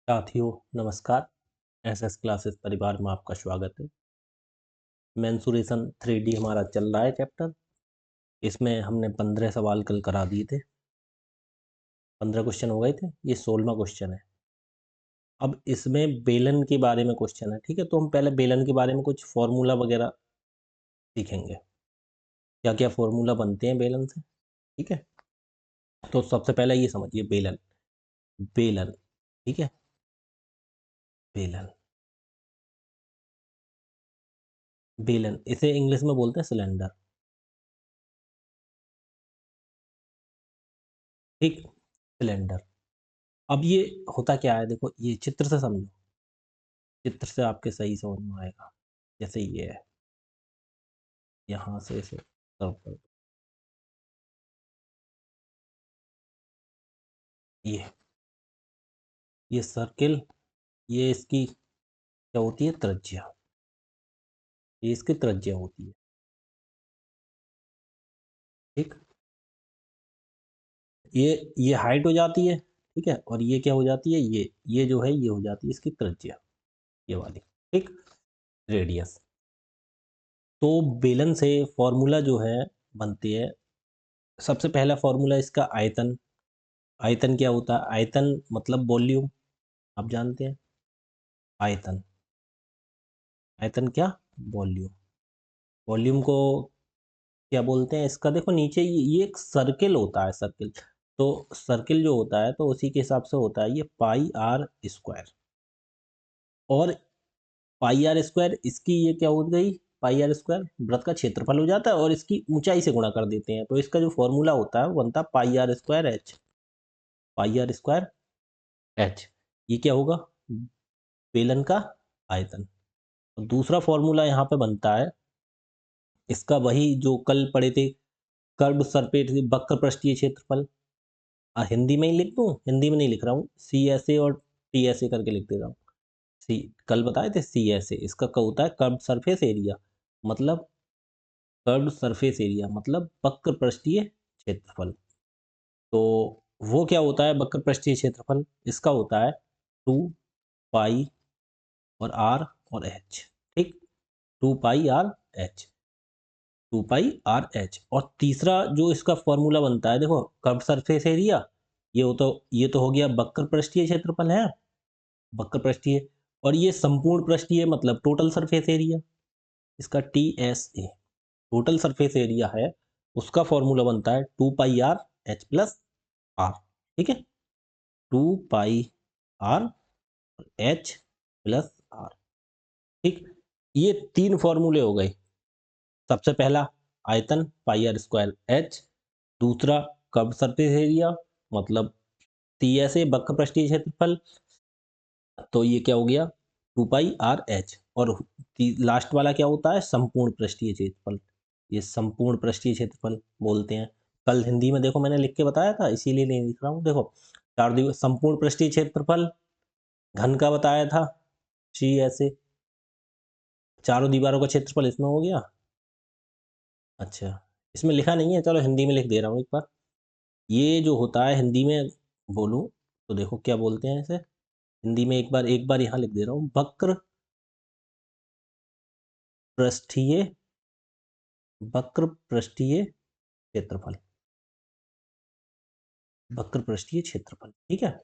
साथियों नमस्कार। SS classes परिवार में आपका स्वागत है। मेंसुरेशन 3D हमारा चल रहा है चैप्टर। इसमें हमने 15 सवाल कल करा दिए थे। 15 क्वेश्चन हो गए थे, ये 16वां क्वेश्चन है। अब इसमें बेलन के बारे में क्वेश्चन है, ठीक है। तो हम पहले बेलन के बारे में कुछ फॉर्मूला वगैरह सीखेंगे, क्या क्या फॉर्मूला बनते हैं बेलन से, ठीक है। तो सबसे पहले ये समझिए बेलन। बेलन, ठीक है। बेलन, बेलन इसे इंग्लिश में बोलते हैं सिलेंडर, ठीक। सिलेंडर। अब ये होता क्या है, देखो ये चित्र से समझो। चित्र से आपके सही समझ में आएगा। जैसे ये है, यहाँ से इसे कर्व कर दो। ये सर्किल, ये इसकी क्या होती है, त्रिज्या। ये इसकी त्रिज्या होती है, ठीक। ये हाइट हो जाती है, ठीक है। और ये क्या हो जाती है, ये जो है ये हो जाती है इसकी त्रिज्या, ये वाली, ठीक। रेडियस। तो बेलन से फॉर्मूला जो है बनती है। सबसे पहला फॉर्मूला इसका आयतन। आयतन क्या होता है, आयतन मतलब वॉल्यूम, आप जानते हैं। आयतन, आयतन क्या, वॉल्यूम। वॉल्यूम को क्या बोलते हैं, इसका देखो नीचे ये एक सर्किल होता है, सर्किल। तो सर्किल जो होता है तो उसी के हिसाब से होता है ये पाई आर स्क्वायर। और पाई आर स्क्वायर इसकी ये क्या हो गई, पाई आर स्क्वायर वृत्त का क्षेत्रफल हो जाता है और इसकी ऊंचाई से गुणा कर देते हैं, तो इसका जो फॉर्मूला होता है वो बनता है pi r square H. Pi r square H, ये क्या होगा, बेलन का आयतन। और दूसरा फॉर्मूला यहाँ पे बनता है इसका, वही जो कल पढ़े थे, कर्व सरफेस वक्र पृष्ठीय क्षेत्रफल। हिंदी में ही लिख दूँ? हिंदी में नहीं लिख रहा हूँ, CSA और TSA करके लिख दे रहा हूँ। सी, कल बताए थे CSA, इसका क्या होता है, कर्व सरफेस एरिया, मतलब कर्व सरफेस एरिया मतलब वक्र पृष्ठीय क्षेत्रफल। तो वो क्या होता है वक्र पृष्ठीय क्षेत्रफल, इसका होता है 2 पाई और आर और एच, ठीक। 2 pi r H, 2 pi r H. और तीसरा जो इसका फॉर्मूला बनता है, देखो कर्व सरफेस एरिया, ये तो हो गया वक्र पृष्ठीय क्षेत्रफल है, वक्र पृष्ठीय। और ये संपूर्ण पृष्ठीय मतलब टोटल सरफेस एरिया, इसका TSA, टोटल सरफेस एरिया है। उसका फॉर्मूला बनता है 2 pi r H plus are, ठीक है। 2 pi r H plus are, ठीक। ये तीन फॉर्मूले हो गए। सबसे पहला आयतन पाई आर स्क्वायर एच, दूसरा कर्व सरफेस एरिया मतलब TSA वक्र पृष्ठीय क्षेत्रफल, तो ये क्या हो गया 2 पाई आर एच। और लास्ट वाला क्या होता है, संपूर्ण पृष्ठीय क्षेत्रफल। ये संपूर्ण पृष्ठीय क्षेत्रफल बोलते हैं। कल हिंदी में देखो मैंने लिख के बताया था, इसीलिए नहीं लिख रहा हूँ। देखो चार दिवस संपूर्ण पृष्ठीय क्षेत्रफल घन का बताया था, CSA। चारों दीवारों का क्षेत्रफल इसमें हो गया। अच्छा, इसमें लिखा नहीं है, चलो हिंदी में लिख दे रहा हूँ एक बार। ये जो होता है हिंदी में बोलूँ तो देखो क्या बोलते हैं इसे, हिंदी में एक बार यहाँ लिख दे रहा हूँ, वक्र पृष्ठीय, वक्र पृष्ठीय क्षेत्रफल, वक्र पृष्ठीय क्षेत्रफल, ठीक है।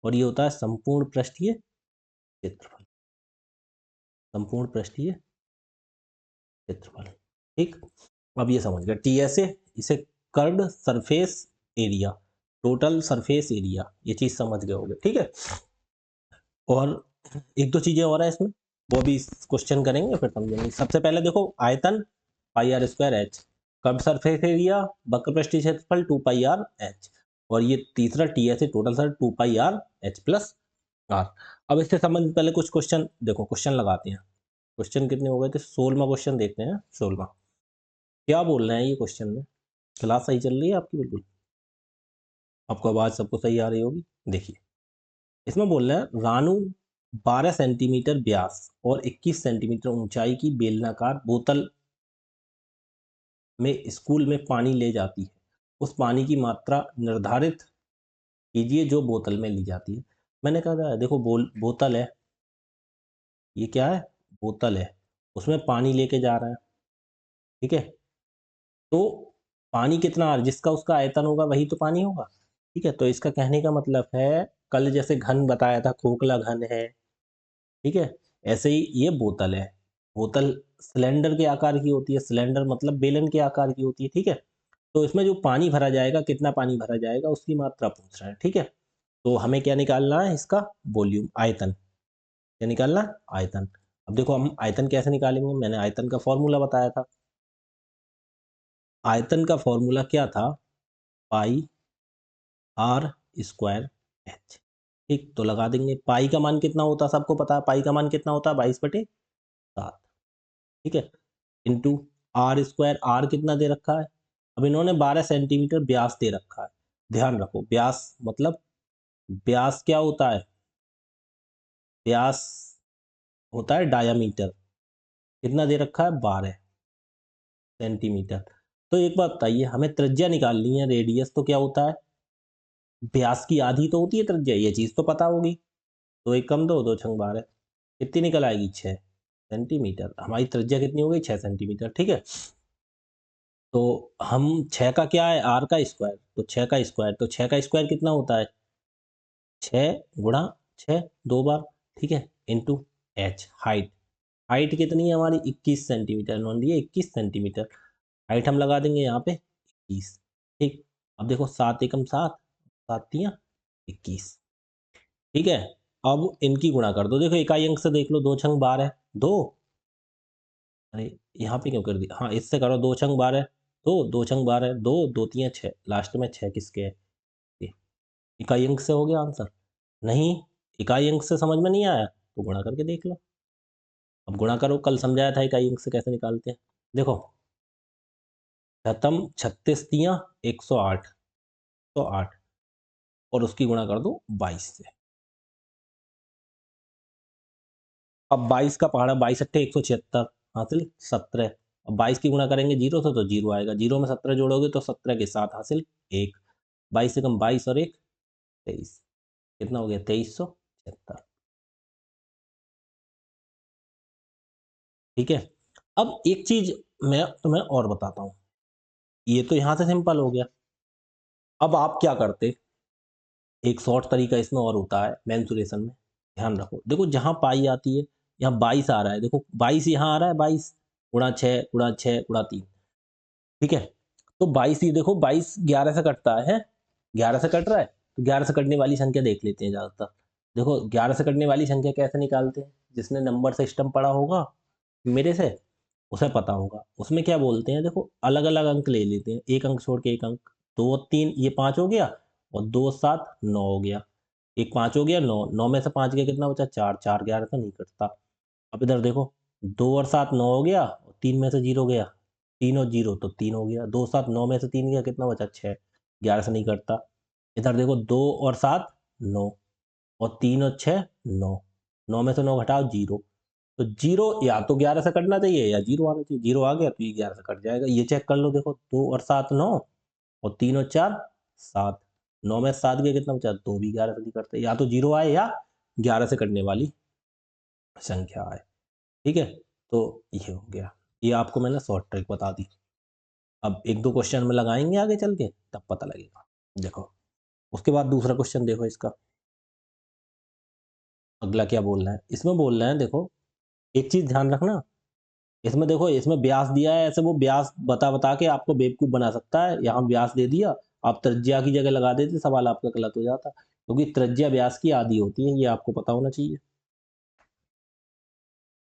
और ये होता है संपूर्ण पृष्ठीय क्षेत्रफल, संपूर्ण पृष्ठीय क्षेत्रफल, ठीक। अब ये समझ गए TSA, इसे curved surface area, total surface area, ये चीज समझ गए होंगे, ठीक है। और एक दो चीजें और है इसमें, वो भी क्वेश्चन करेंगे फिर समझेंगे। सबसे पहले देखो आयतन pi r square h, curve surface area वक्र पृष्ठीय क्षेत्रफल 2 पाई आर एच। और ये तीसरा TSA total surface 2 pi r H plus r. अब इससे संबंधित पहले कुछ क्वेश्चन देखो, क्वेश्चन लगाते हैं। क्वेश्चन कितने हो गए थे, 16वां क्वेश्चन देखते हैं। 16वां क्या बोल रहे हैं ये क्वेश्चन में, क्लास सही चल रही है आपकी, बिल्कुल आपको आवाज सबको सही आ रही होगी। देखिए इसमें बोल रहे हैं रानू 12 सेंटीमीटर व्यास और 21 सेंटीमीटर ऊंचाई की बेलनाकार बोतल में स्कूल में पानी ले जाती है। उस पानी की मात्रा निर्धारित कीजिए जो बोतल में ली जाती है। मैंने कहा था देखो बोतल है, ये क्या है, बोतल है, उसमें पानी लेके जा रहा है, ठीक है। तो पानी कितना, जिसका उसका आयतन होगा वही तो पानी होगा, ठीक है। तो इसका कहने का मतलब है, कल जैसे घन बताया था, खोखला घन है, ठीक है, ऐसे ही ये बोतल है। बोतल सिलेंडर के आकार की होती है, सिलेंडर मतलब बेलन के आकार की होती है, ठीक है। तो इसमें जो पानी भरा जाएगा, कितना पानी भरा जाएगा, उसकी मात्रा पूछ रहा है, ठीक है। तो हमें क्या निकालना है, इसका वॉल्यूम, आयतन। क्या निकालना, आयतन। अब देखो हम आयतन कैसे निकालेंगे, मैंने आयतन का फॉर्मूला बताया था। आयतन का फॉर्मूला क्या था, पाई आर स्क्वायर एच। ठीक, तो लगा देंगे। पाई का मान कितना होता है, सबको पता है पाई का मान कितना होता है, 22/7, ठीक है, इंटू आर स्क्वायर। आर कितना दे रखा है, अब इन्होंने 12 सेंटीमीटर व्यास दे रखा है। ध्यान रखो, व्यास मतलब, व्यास क्या होता है, व्यास होता है डायामीटर। कितना दे रखा है, 12 सेंटीमीटर। तो एक बात बताइए, हमें त्रिज्या निकालनी है, रेडियस तो क्या होता है, व्यास की आधी तो होती है त्रिज्या, ये चीज तो पता होगी। तो एक कम दो, दो छंग 12, कितनी निकल आएगी, 6 सेंटीमीटर। हमारी त्रिज्या कितनी हो गई, 6 सेंटीमीटर, ठीक है। तो हम 6 का क्या है, आर का स्क्वायर, तो 6 का स्क्वायर, तो 6 का स्क्वायर कितना होता है, 6 गुणा 6, 2 बार, ठीक है, इंटू एच, हाइट। हाइट कितनी है हमारी, 21 सेंटीमीटर, इन्होंने दिए 21 सेंटीमीटर। हाइट हम लगा देंगे यहाँ पे 21, ठीक। अब देखो 7 एकम 7, 7 21, ठीक है। अब इनकी गुणा कर दो, देखो इकाई अंक से देख लो, 2 छंग 12, 2, अरे यहाँ पे क्यों कर दिया, हाँ इससे करो, 2 छंग 12, 2 छंग 12, 2, 2 3 6, लास्ट में 6 किसके है, ये। इकाई अंक से हो गया आंसर, नहीं इकाई अंक से समझ में नहीं आया तो गुणा करके देख लो। अब गुणा करो, कल समझाया था इकाई अंक से कैसे निकालते हैं। देखो, शतम 36 × 108, 108, और उसकी गुणा कर दो 22 से। अब 22 का पहाड़ा, 22×8 = 176, हासिल 17। अब 22 की गुणा करेंगे जीरो से तो जीरो आएगा, जीरो में 17 जोड़ोगे तो 17 के साथ हासिल 1। 22 से कम 22 और 1, 23, कितना हो गया, 2376, ठीक है। अब एक चीज मैं तुम्हें और बताता हूँ, ये तो यहाँ से सिंपल हो गया। अब आप क्या करते, एक शॉर्ट तरीका इसमें और होता है मेंसुरेशन में, ध्यान रखो। देखो जहाँ पाई आती है, यहाँ 22 आ रहा है, देखो 22 यहाँ आ रहा है, 22 गुणा 6 गुणा 6 गुणा 3, ठीक है। तो 22 ही देखो, 22 11 से कटता है, 11 से कट रहा है, तो 11 से कटने वाली संख्या देख लेते हैं ज़्यादातर। देखो 11 से कटने वाली संख्या कैसे निकालते हैं, जिसने नंबर सिस्टम पढ़ा होगा मेरे से, उसे पता होगा। उसमें क्या बोलते हैं, देखो अलग अलग अंक ले लेते हैं, एक अंक छोड़ के एक अंक, 2 3 ये 5 हो गया, और 2 7 9 हो गया, एक 5 हो गया, 9 9 में से 5 गया, कितना बचा, 4 4 11 से नहीं कटता। अब इधर देखो, 2 और 7 9 हो गया, और 3 में से 0 गया, 3 और 0 तो 3 हो गया, 2 7 9 में से 3 गया, कितना बचा, 6, 11 से नहीं कटता। इधर देखो 2 और 7 9, और 3 और 6 9, 9 में से 9 घटाओ 0, तो 0 या तो 11 से कटना चाहिए या 0 आना चाहिए, 0 आ गया तो ये 11 से कट जाएगा। ये चेक कर लो, देखो 2 और 7 9, और 3 और 4 7, 9 में से 7 गया, कितना बचा, 2 भी 11 से नहीं कटते, या तो 0 आए या 11 से कटने वाली संख्या आए, ठीक है। तो ये हो गया, ये आपको मैंने शॉर्ट ट्रिक बता दी। अब एक दो क्वेश्चन में लगाएंगे आगे चल के, तब पता लगेगा। देखो उसके बाद दूसरा क्वेश्चन देखो इसका, अगला क्या बोल रहा है, इसमें बोल रहे हैं, देखो एक चीज ध्यान रखना, इसमें देखो, इसमें व्यास दिया है, ऐसे वो व्यास बता बता के आपको बेवकूफ बना सकता है। यहाँ व्यास दे दिया, आप त्रिज्या की जगह लगा देते, सवाल आपका गलत हो जाता, क्योंकि त्रिज्या व्यास की आधी होती है, ये आपको पता होना चाहिए।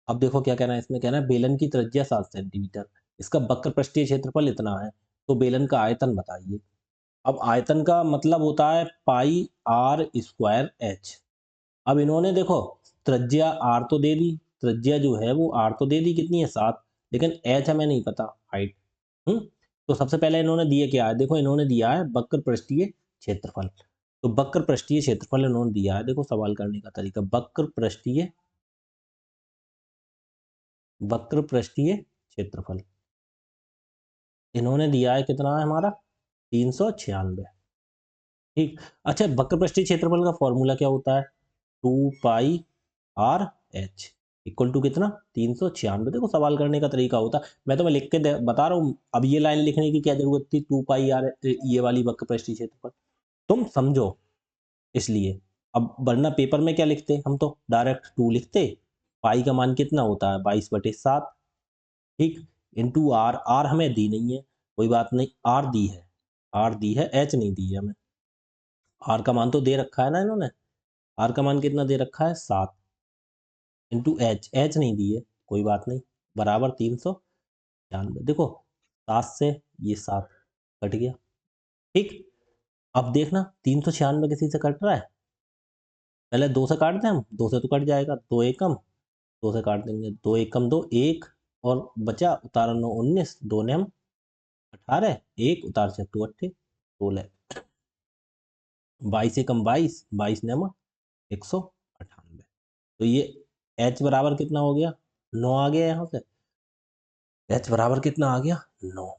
अब देखो क्या कहना है, इसमें कहना है बेलन की त्रिज्या 7 सेंटीमीटर, इसका वक्र पृष्ठीय क्षेत्रफल इतना है, तो बेलन का आयतन बताइए। अब आयतन का मतलब होता है पाई आर स्क्वायर एच। अब इन्होंने देखो, त्रिज्या आर तो दे दी, त्रिज्या जो है वो आर तो दे दी, कितनी है 7, लेकिन एच हमें नहीं पता, हाइट। तो सबसे पहले इन्होंने दिए क्या है, देखो इन्होंने दिया है वक्र पृष्ठीय क्षेत्रफल। तो वक्र पृष्ठीय क्षेत्रफल इन्होंने दिया है, देखो सवाल करने का तरीका, वक्र पृष्ठीय क्षेत्रफल इन्होंने दिया है, कितना है हमारा, 396, ठीक। अच्छा, वक्र पृष्ठीय क्षेत्रफल का फॉर्मूला क्या होता है, 2πr/h इक्वल टू कितना 396। देखो सवाल करने का तरीका होता है, मैं तुम्हें लिख के बता रहा हूँ। अब ये लाइन लिखने की क्या जरूरत थी, 2πr ये वाली वक्र पृष्ठीय क्षेत्रफल तुम समझो इसलिए। अब वरना पेपर में क्या लिखते, हम तो डायरेक्ट 2 लिखते। पाई का मान कितना होता है 22/7, ठीक, इंटू आर। आर हमें दी नहीं है, कोई बात नहीं, आर दी है, आर दी है, एच नहीं दी है हमें। आर का मान तो दे रखा है ना इन्होंने, आर का मान कितना दे रखा है 7, इंटू एच, एच नहीं दी है, कोई बात नहीं, बराबर 396। देखो 7 से ये 7 कट गया, ठीक। अब देखना 396 किसी से कट रहा है, पहले 2 से काट दें हम, 2 से तो कट जाएगा, 2 एकम, 2 से काट देंगे, 2 एकम 2, 1 और बचा, उतारा 9 19, 2 ने हम 18, 1 उतार से 2 8 16, 22 एकम 22, 22 ने हम 198। तो ये h बराबर कितना हो गया 9 आ गया यहाँ से, h बराबर कितना आ गया 9।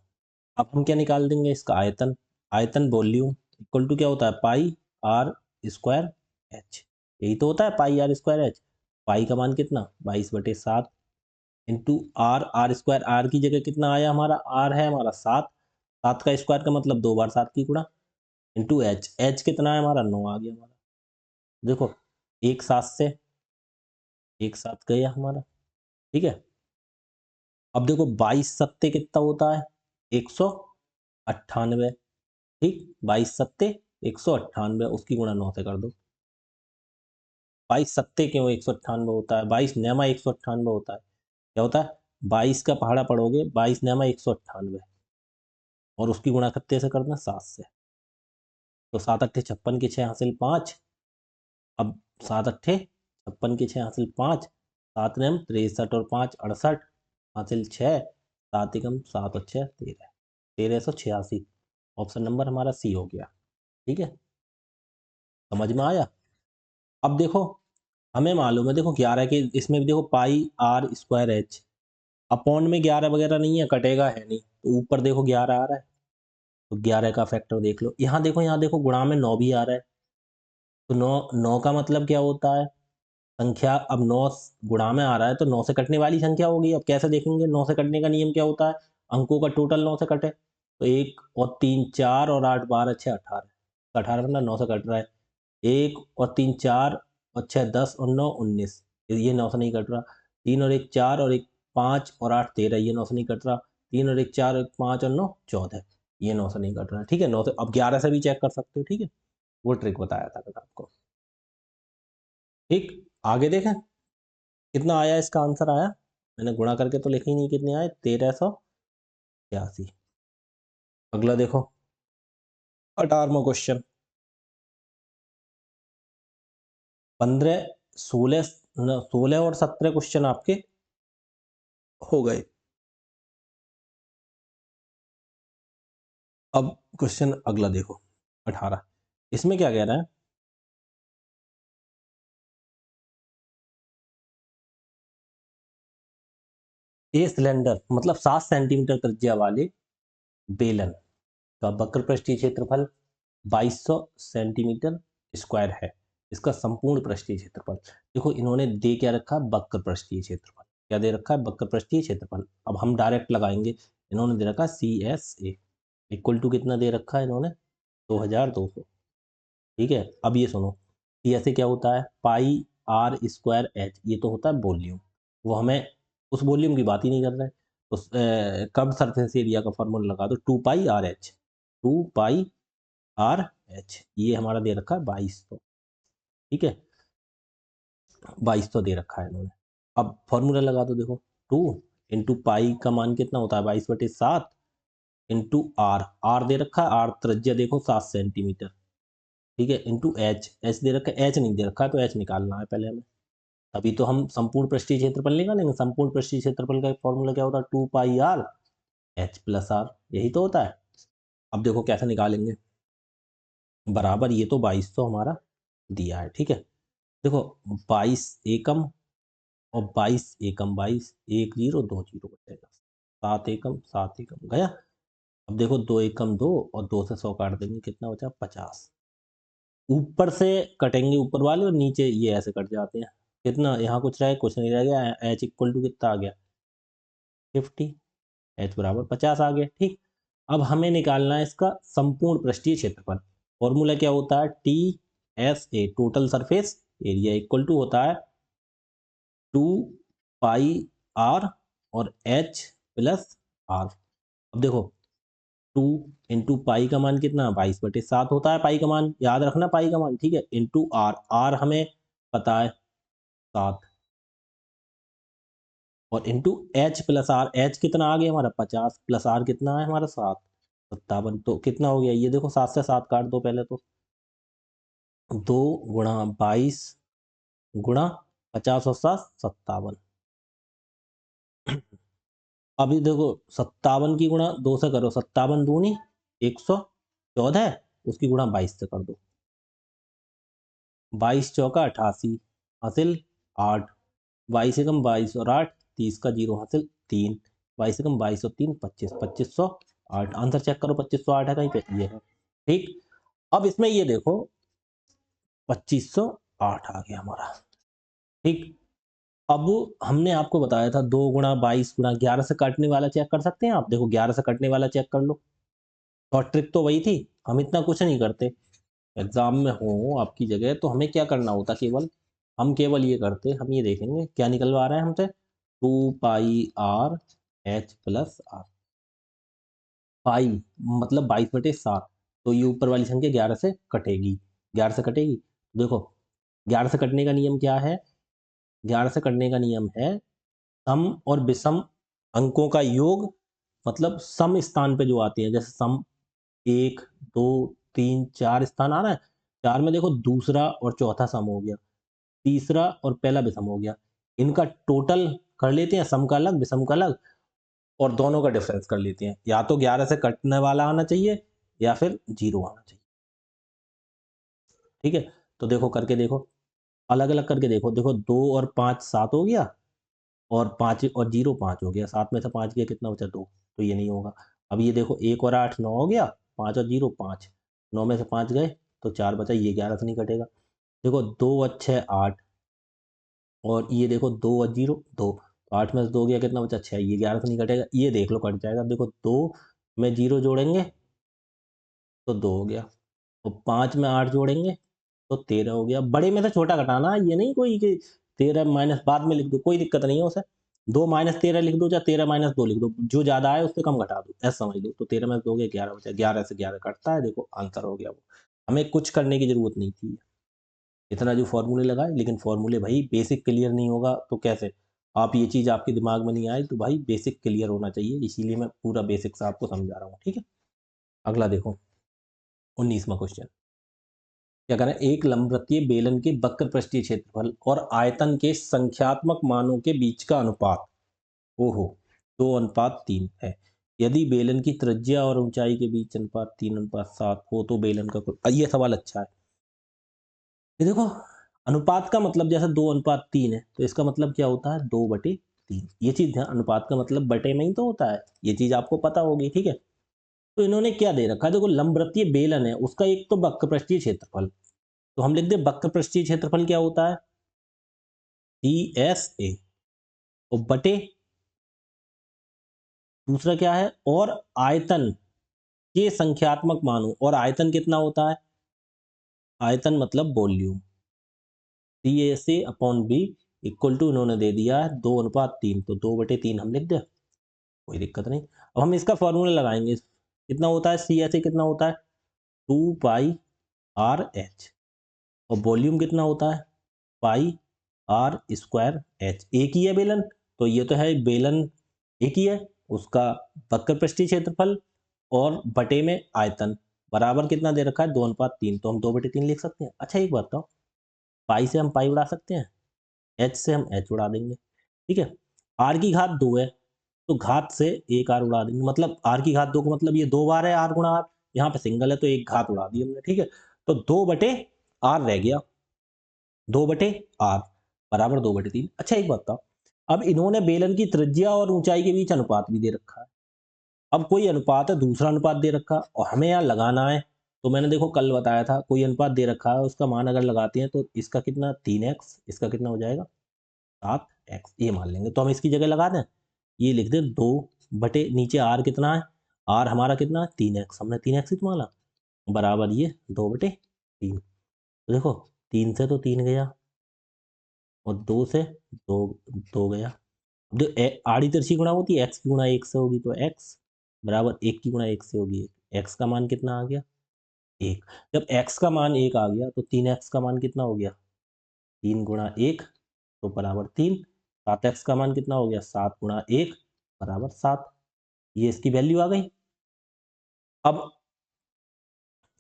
अब हम क्या निकाल देंगे इसका आयतन, आयतन वॉल्यूम इक्वल टू क्या होता है पाई आर स्क्वायर एच, यही तो होता है pi r square H. Pi का मान कितना 22/7 into r, r square, r की जगह कितना आया हमारा, आर है हमारा 7, 7 का स्क्वायर का मतलब 2 बार 7 की गुणा, इंटू एच, एच कितना है हमारा 9 आ गया हमारा। देखो एक 7 से एक 7 गया हमारा, ठीक है। अब देखो 22 सत्ते कितना होता है 198, ठीक, 22 सत्ते 198, उसकी गुणा 9 से कर दो। 22 सत्ते क्यों 198 होता है, 22 नेमा 198 होता है, क्या होता है 22 का पहाड़ा पढ़ोगे, 22 नेमा 198 और उसकी गुणा कितने से करना 7 से। तो 7 अट्ठे 56 के 6 हासिल 5, अब 7 अट्ठे 56 के 6 हासिल 5, 7 नेम 63 और 5 68 हासिल 6, 7 एकम 7 और 6 13, 1386। ऑप्शन नंबर हमारा सी हो गया, ठीक है, समझ में आया। अब देखो हमें मालूम है, देखो 11 के इसमें भी देखो पाई आर स्क्वायर एच, अपॉन में 11 वगैरह नहीं है, कटेगा है नहीं, तो ऊपर देखो 11 आ रहा है, तो 11 का फैक्टर देख लो। यहाँ देखो गुणा में 9 भी आ रहा है, तो 9, 9 का मतलब क्या होता है संख्या, अब 9 गुणा में आ रहा है तो 9 से कटने वाली संख्या होगी। अब कैसे देखेंगे 9 से कटने का नियम क्या होता है, अंकों का टोटल 9 से कटे, तो 1 और 3 4 और 8 12 6 18, 18 मतलब 9 से कट रहा है, 1 और 3 4 और 6 10 और 9 19, ये 9 से नहीं कट रहा, 3 और 1 4 और 1 5 और 8 13, ये 9 से नहीं कट रहा, 3 और 1 4 और 1 5 और 9 14, ये 9 से नहीं कट रहा, ठीक है। 9 से अब 11 से भी चेक कर सकते हो, ठीक है, वो ट्रिक बताया था मैंने आपको, ठीक। आगे देखें कितना आया, इसका आंसर आया, मैंने गुणा करके तो लिखा ही नहीं, कितने आए 1386। अगला देखो 18वां क्वेश्चन, 15 16 16 और 17 क्वेश्चन आपके हो गए। अब क्वेश्चन अगला देखो 18, इसमें क्या कह रहा है, ए सिलेंडर मतलब 7 सेंटीमीटर त्रिज्या वाले बेलन का वक्र पृष्ठीय क्षेत्रफल 2200 सेंटीमीटर स्क्वायर है, इसका संपूर्ण पृष्ठीय क्षेत्रफल। देखो इन्होंने दे क्या रखा, वक्र पृष्ठीय क्षेत्रफल, क्या दे रखा है वक्र पृष्ठीय क्षेत्रफल। अब हम डायरेक्ट लगाएंगे, इन्होंने दे रखा C S A equal to कितना दे रखा है इन्होंने 2200, ठीक है। अब ये सुनो, सी एस ए क्या होता है पाई आर स्क्वायर एच, ये तो होता है वॉल्यूम, वो हमें उस वॉल्यूम की बात ही नहीं कर रहे हैं, तो कर्व सरफेस एरिया का फॉर्मूला लगा दो 2πr/h, 2πr/h, ये हमारा दे रखा है 2200, ठीक है, 2200 दे रखा है इन्होंने। अब फॉर्मूला लगा दो, देखो 2 इंटू पाई का मान कितना होता है 22/7 इंटू आर, आर दे रखा है, आर त्रिज्या देखो 7 सेंटीमीटर, ठीक है, इंटू एच, एच दे रखा है, एच नहीं दे रखा है, तो एच निकालना है पहले हमें, तभी तो हम संपूर्ण पृष्ठीय क्षेत्रफल निकालेंगे। संपूर्ण पृष्ठीय क्षेत्रफल का फॉर्मूला क्या होता है 2πr एच प्लस आर, यही तो होता है। अब देखो कैसे निकालेंगे, बराबर ये तो 2200 हमारा दिया है, ठीक है। देखो 22 एकम और 22 एकम 22, 1 0 2 0 बचेगा, 7 एकम 7 एकम गया। अब देखो 2 एकम 2 और 2 से 100 काट देंगे, कितना बचा 50, ऊपर से कटेंगे ऊपर वाले और नीचे ये ऐसे कट जाते हैं। कितना यहाँ कुछ रहे, कुछ नहीं रह गया। एच इक्वल टू कितना आ गया 50, एच बराबर 50 आ गया। ठीक, अब हमें निकालना है इसका संपूर्ण पृष्ठीय क्षेत्रफल। फॉर्मूला क्या होता है, T S A total surface area equal to होता है 2 पाई आर और एच प्लस आर। अब देखो 2 इंटू पाई का मान कितना 22/7 होता है, पाई का मान याद रखना, पाई का मान, ठीक है, इंटू आर, आर हमें पता है 7, और into H plus r, H कितना आ गया हमारा 50 प्लस आर कितना है हमारा 7, 57। तो कितना हो गया ये देखो, 7 से 7 काट दो पहले तो, 2 गुणा 22 गुणा 50 और 7 57। अभी देखो 57 की गुणा 2 से करो, 57 दूनी 114, उसकी गुणा 22 से कर दो, 22 चौका 88 हासिल 8, 22 एकम 22 और 8 30 का 0 हासिल 3, 22 एकम 22 और 3 25, 2508। आंसर चेक करो, 2508 है कहीं पे, ये है। ठीक, अब इसमें ये देखो 2508 आ गया हमारा। ठीक, अब हमने आपको बताया था 2 गुणा 22 गुणा 11 से काटने वाला चेक कर सकते हैं आप, देखो 11 से कटने वाला चेक कर लो। शॉर्ट ट्रिक तो वही थी, हम इतना कुछ नहीं करते। एग्जाम में हो आपकी जगह तो हमें क्या करना होता, केवल हम केवल ये करते, हम ये देखेंगे क्या निकलवा रहा है हमसे, 2 pi r H plus are, पाई मतलब 22/7, तो ये ऊपर वाली संख्या 11 से कटेगी, 11 से कटेगी। देखो 11 से कटने का नियम क्या है, 11 से कटने का नियम है सम और विषम अंकों का योग, मतलब सम स्थान पे जो आते हैं, जैसे सम 1 2 3 4 स्थान आ रहा है, 4 में देखो दूसरा और चौथा सम हो गया, तीसरा और पहला विषम हो गया, इनका टोटल कर लेते हैं, सम का अलग विषम का अलग, और दोनों का डिफरेंस कर लेते हैं। या तो 11 से कटने वाला आना चाहिए या फिर 0 आना चाहिए। ठीक है, तो देखो करके देखो, अलग अलग करके देखो, देखो 2 और 5 7 हो गया, और 5 और 0 5 हो गया, 7 में से 5 गया कितना बचा 2, तो ये नहीं होगा। अब ये देखो 1 और 8 9 हो गया, 5 और 0 5, 9 में से 5 गए तो 4 बचा, ये 11 से नहीं कटेगा। देखो 2 और 6 8, और ये देखो 2 और 0 2, तो 8 में से 2 गया कितना बचा 6, ये 11 से नहीं कटेगा, ये देख लो कट जाएगा। देखो 2 में 0 जोड़ेंगे तो 2 हो गया, और 5 में 8 जोड़ेंगे तो 13 हो गया। बड़े में से छोटा घटाना, ये नहीं कोई कि 13 माइनस बाद में लिख दो, कोई दिक्कत नहीं है उसे, 2 माइनस 13 लिख दो या 13 माइनस 2 लिख दो, जो ज्यादा आए उससे कम घटा दो, ऐसा समझ लो। तो 13 में 2 गया 11 बचा, 11 से 11 कटता है, देखो आंसर हो गया वो। हमें कुछ करने की जरूरत नहीं थी, इतना जो फॉर्मूले लगाए, लेकिन फॉर्मूले भाई बेसिक क्लियर नहीं होगा तो कैसे, आप ये चीज़ आपके दिमाग में नहीं आए तो भाई बेसिक क्लियर होना चाहिए, इसीलिए मैं पूरा बेसिक से आपको समझा रहा हूँ। ठीक है, अगला देखो 19वां क्वेश्चन, क्या करें, एक लंबवृत्तीय बेलन के वक्र पृष्ठीय क्षेत्रफल और आयतन के संख्यात्मक मानों के बीच का अनुपात, ओहो, 2:3 है। यदि बेलन की त्रिज्या और ऊंचाई के बीच अनुपात 3:7 हो तो बेलन का कुल, ये सवाल अच्छा है। ये देखो अनुपात का मतलब जैसे 2:3 है, तो इसका मतलब क्या होता है 2/3, ये चीज है, अनुपात का मतलब बटे में ही तो होता है, ये चीज आपको पता होगी। ठीक है, तो इन्होंने क्या दे रखा है, देखो लंबवृत्तीय बेलन है, उसका एक तो वक्र पृष्ठीय क्षेत्रफल, तो हम लिख दे वक्र पृष्ठीय क्षेत्रफल क्या होता है टी एस ए, और बटे दूसरा क्या है, और आयतन के संख्यात्मक मानों, और आयतन कितना होता है, आयतन मतलब वॉल्यूम, सी ए से अपॉन बी इक्वल टू, इन्होंने दे दिया है 2:3, तो 2/3 हम लिख दे, कोई दिक्कत नहीं। अब हम इसका फॉर्मूला लगाएंगे, कितना होता है सी एस ए, कितना होता है 2 पाई आर एच, और वॉल्यूम कितना होता है पाई r² एक ही है बेलन, तो ये तो है बेलन एक ही है, उसका वक्र पृष्ठीय क्षेत्रफल और बटे में आयतन बराबर कितना दे रखा है 2:3, तो हम 2/3 लिख सकते हैं। अच्छा एक बात बताओ, पाई से हम पाई उड़ा सकते हैं, एच से हम एच उड़ा देंगे, ठीक है, आर की घात 2 है तो घात से एक आर उड़ा देंगे, मतलब आर की घात 2 का मतलब ये 2 बार है आर गुणा आर, यहाँ पे सिंगल है तो एक घात उड़ा दी हमने। ठीक है, तो 2/r रह गया, 2/r बराबर 2/3। अच्छा एक बात बताओ, अब इन्होंने बेलन की त्रिज्या और ऊंचाई के बीच अनुपात भी दे रखा है, अब कोई अनुपात है, दूसरा अनुपात दे रखा और हमें यहाँ लगाना है, तो मैंने देखो कल बताया था कोई अनुपात दे रखा है, उसका मान अगर लगाते हैं तो इसका कितना 3x, इसका कितना हो जाएगा 7x, ये मान लेंगे। तो हम इसकी जगह लगा दें, ये लिख दें 2 बटे नीचे r कितना है, r हमारा कितना है 3x, हमने 3x ही तो माना, बराबर ये 2 बटे 3। तो देखो 3 से तो 3 गया और 2 से 2 2 गया। अब जो आड़ी तिरछी गुणा होती है x की गुणा 1 से होगी, तो x बराबर 1 की गुणा 1 से होगी, x का मान कितना आ गया 1। जब x का मान 1 आ गया तो 3x का मान कितना हो गया 3 गुणा 1 तो बराबर 3। 7x का मान कितना हो गया 7 गुणा 1 बराबर 7। ये इसकी वैल्यू आ गई। अब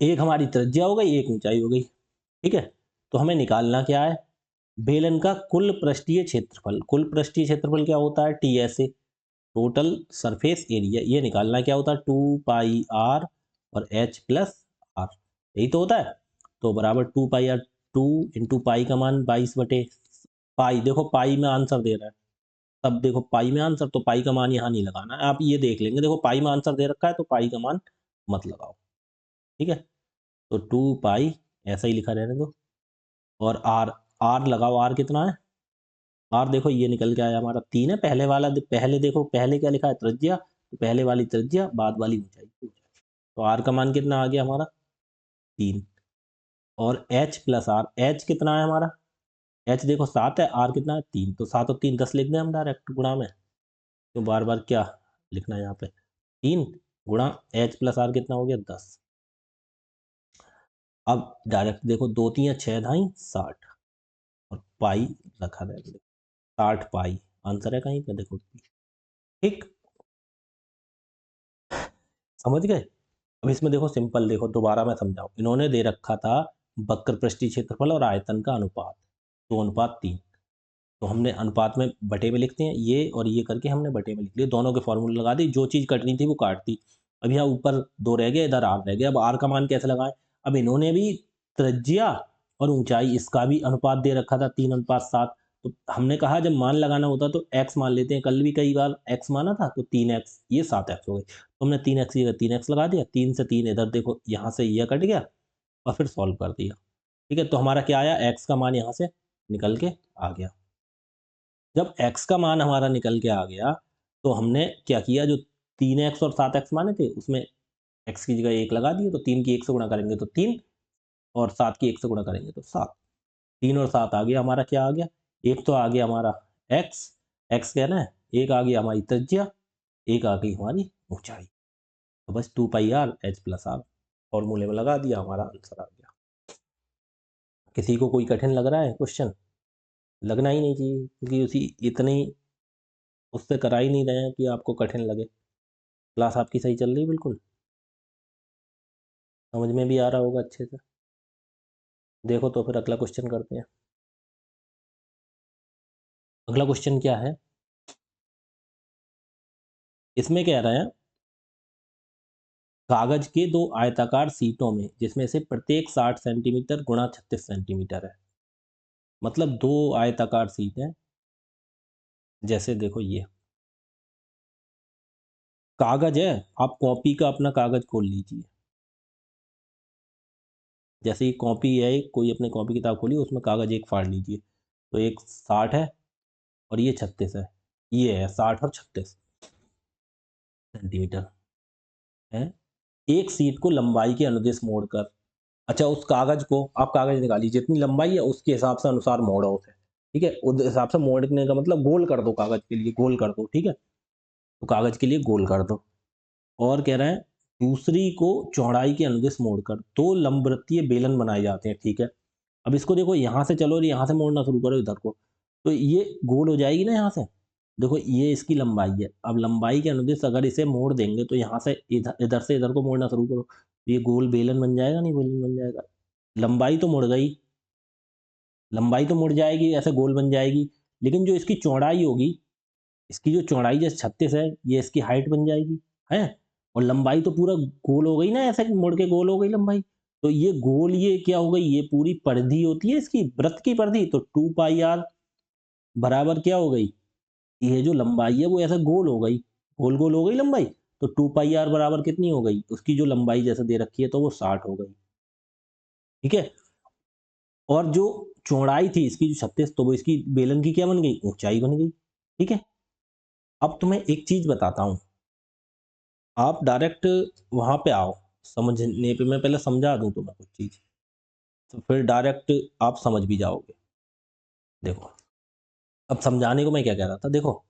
एक हमारी त्रिज्या हो गई, एक ऊंचाई हो गई, ठीक है। तो हमें निकालना क्या है, बेलन का कुल पृष्ठीय क्षेत्रफल। कुल पृष्ठीय क्षेत्रफल क्या होता है TSA, टोटल सरफेस एरिया। ये निकालना क्या होता है 2 पाई r और h प्लस r, यही तो होता है। तो बराबर 2 पाई r, 2 इंटू पाई का मान 22 बटे पाई, देखो पाई में आंसर दे रहा है, तब देखो पाई में आंसर, तो पाई का मान यहाँ नहीं लगाना है, आप ये देख लेंगे, देखो पाई में आंसर दे रखा है तो पाई का मान मत लगाओ, ठीक है। तो 2 पाई ऐसा ही लिखा रहने दो, और r, r लगाओ, r कितना है, r देखो ये निकल के आया हमारा 3 है, पहले वाला पहले देखो पहले क्या लिखा है त्रिज्या, तो पहले वाली त्रिज्या बाद वाली ऊंचाई, तो r का मान कितना आ गया हमारा 3। और h प्लस r, h कितना है हमारा, h देखो 7 है, r कितना है 3, तो 7 और 3 10 लिख दें हम डायरेक्ट गुणा में, तो बार बार क्या लिखना है यहाँ पे 3 गुणा h प्लस r कितना हो गया 10। अब डायरेक्ट देखो 2 3 6 ढाई 60 और पाई रखा है, 60 पाई आंसर है कहीं पे देखो, ठीक, समझ गए। अब इसमें देखो सिंपल, देखो दोबारा मैं समझाऊं, इन्होंने दे रखा था वक्र पृष्ठीय क्षेत्रफल और आयतन का अनुपात 2:3, तो हमने अनुपात में बटे में लिखते हैं, ये और ये करके हमने बटे में लिख लिया, दोनों के फॉर्मूले लगा दी, जो चीज़ कटनी थी वो काट दी। अब यहाँ ऊपर 2 रह गए, इधर r रह गया, अब r का मान कैसे लगाएं। अब इन्होंने भी त्रिज्या और ऊंचाई इसका भी अनुपात दे रखा था 3:7, तो हमने कहा जब मान लगाना होता तो x मान लेते हैं, कल भी कई बार x माना था, तो 3x ये 7x हो गई, तो हमने 3x की जगह 3x लगा दिया, 3 से 3 इधर देखो यहाँ से यह कट गया और फिर सॉल्व कर दिया, ठीक है। तो हमारा क्या आया, x का मान यहाँ से निकल के आ गया। जब x का मान हमारा निकल के आ गया तो हमने क्या किया, जो 3x और 7x माने थे उसमें x की जगह 1 लगा दिए, तो 3 की 1 से गुणा करेंगे तो 3 और 7 की 1 से गुणा करेंगे तो 7। 3 और 7 आ गया हमारा, क्या आ गया, एक तो आ गया हमारा x, x कहना है, एक आ गया हमारी त्रिज्या, एक आ गई हमारी ऊंचाई, तो बस 2 पाई r h प्लस r फॉर्मूले में लगा दिया, हमारा आंसर आ गया। किसी को कोई कठिन लग रहा है क्वेश्चन, लगना ही नहीं चाहिए, क्योंकि उसी इतनी उससे करा ही नहीं रहे हैं कि आपको कठिन लगे। क्लास आपकी सही चल रही है, बिल्कुल समझ में भी आ रहा होगा अच्छे से। देखो तो फिर अगला क्वेश्चन करते हैं। अगला क्वेश्चन क्या है, इसमें कह रहे हैं कागज के 2 आयताकार सीटों में जिसमें से प्रत्येक 60 सेंटीमीटर गुणा 36 सेंटीमीटर है, मतलब 2 आयताकार सीट है, जैसे देखो ये कागज है, आप कॉपी का अपना कागज खोल लीजिए, जैसे ये कॉपी है, कोई अपने कॉपी किताब खोली उसमें कागज एक फाड़ लीजिए, तो एक 60 है और ये 36 है, ये है 60 और 36 सेंटीमीटर है। एक सीट को लंबाई के अनुदिश मोड़कर, अच्छा उस कागज को आप कागज निकालिए, जितनी लंबाई है उसके हिसाब से अनुसार मोड़ो उसे, ठीक है, उस हिसाब से मोड़ने का मतलब गोल कर दो, कागज के लिए गोल कर दो, ठीक है, तो कागज के लिए गोल कर दो। और कह रहे हैं दूसरी को चौड़ाई के अनुदिश मोड़कर 2 लंबवृत्तीय बेलन बनाए जाते हैं, ठीक है। अब इसको देखो यहाँ से चलो और यहाँ से मोड़ना शुरू करो इधर को, तो ये गोल हो जाएगी ना यहाँ से, देखो ये इसकी लंबाई है, अब लंबाई के अनुदिश अगर इसे मोड़ देंगे तो यहाँ से इधर, इधर से इधर को मोड़ना शुरू करो, तो ये गोल बेलन बन जाएगा, नहीं बेलन बन जाएगा, लंबाई तो मुड़ गई, लंबाई तो मुड़ जाएगी, ऐसे गोल बन जाएगी, लेकिन जो इसकी चौड़ाई होगी, इसकी जो चौड़ाई जैसे 36 है, ये इसकी हाइट बन जाएगी, है, और लंबाई तो पूरा गोल हो गई ना, ऐसे मुड़ के गोल हो गई लंबाई, तो ये गोल, ये क्या हो गई, ये पूरी परिधि होती है इसकी, वृत्त की परिधि, तो 2 पाई r बराबर क्या हो गई, ये जो लंबाई है वो ऐसे गोल हो गई, गोल गोल हो गई लंबाई, तो 2πr बराबर कितनी हो गई, उसकी जो लंबाई जैसे दे रखी है तो वो 60 हो गई, ठीक है। और जो चौड़ाई थी इसकी जो 36, तो वो इसकी बेलन की क्या बन गई, ऊंचाई बन गई, ठीक है। अब तुम्हें एक चीज बताता हूँ, आप डायरेक्ट वहां पे आओ, समझने पे मैं पहले समझा दूं तुम्हें कुछ चीज, तो फिर डायरेक्ट आप समझ भी जाओगे। देखो, अब समझाने को मैं क्या कह रहा था, देखो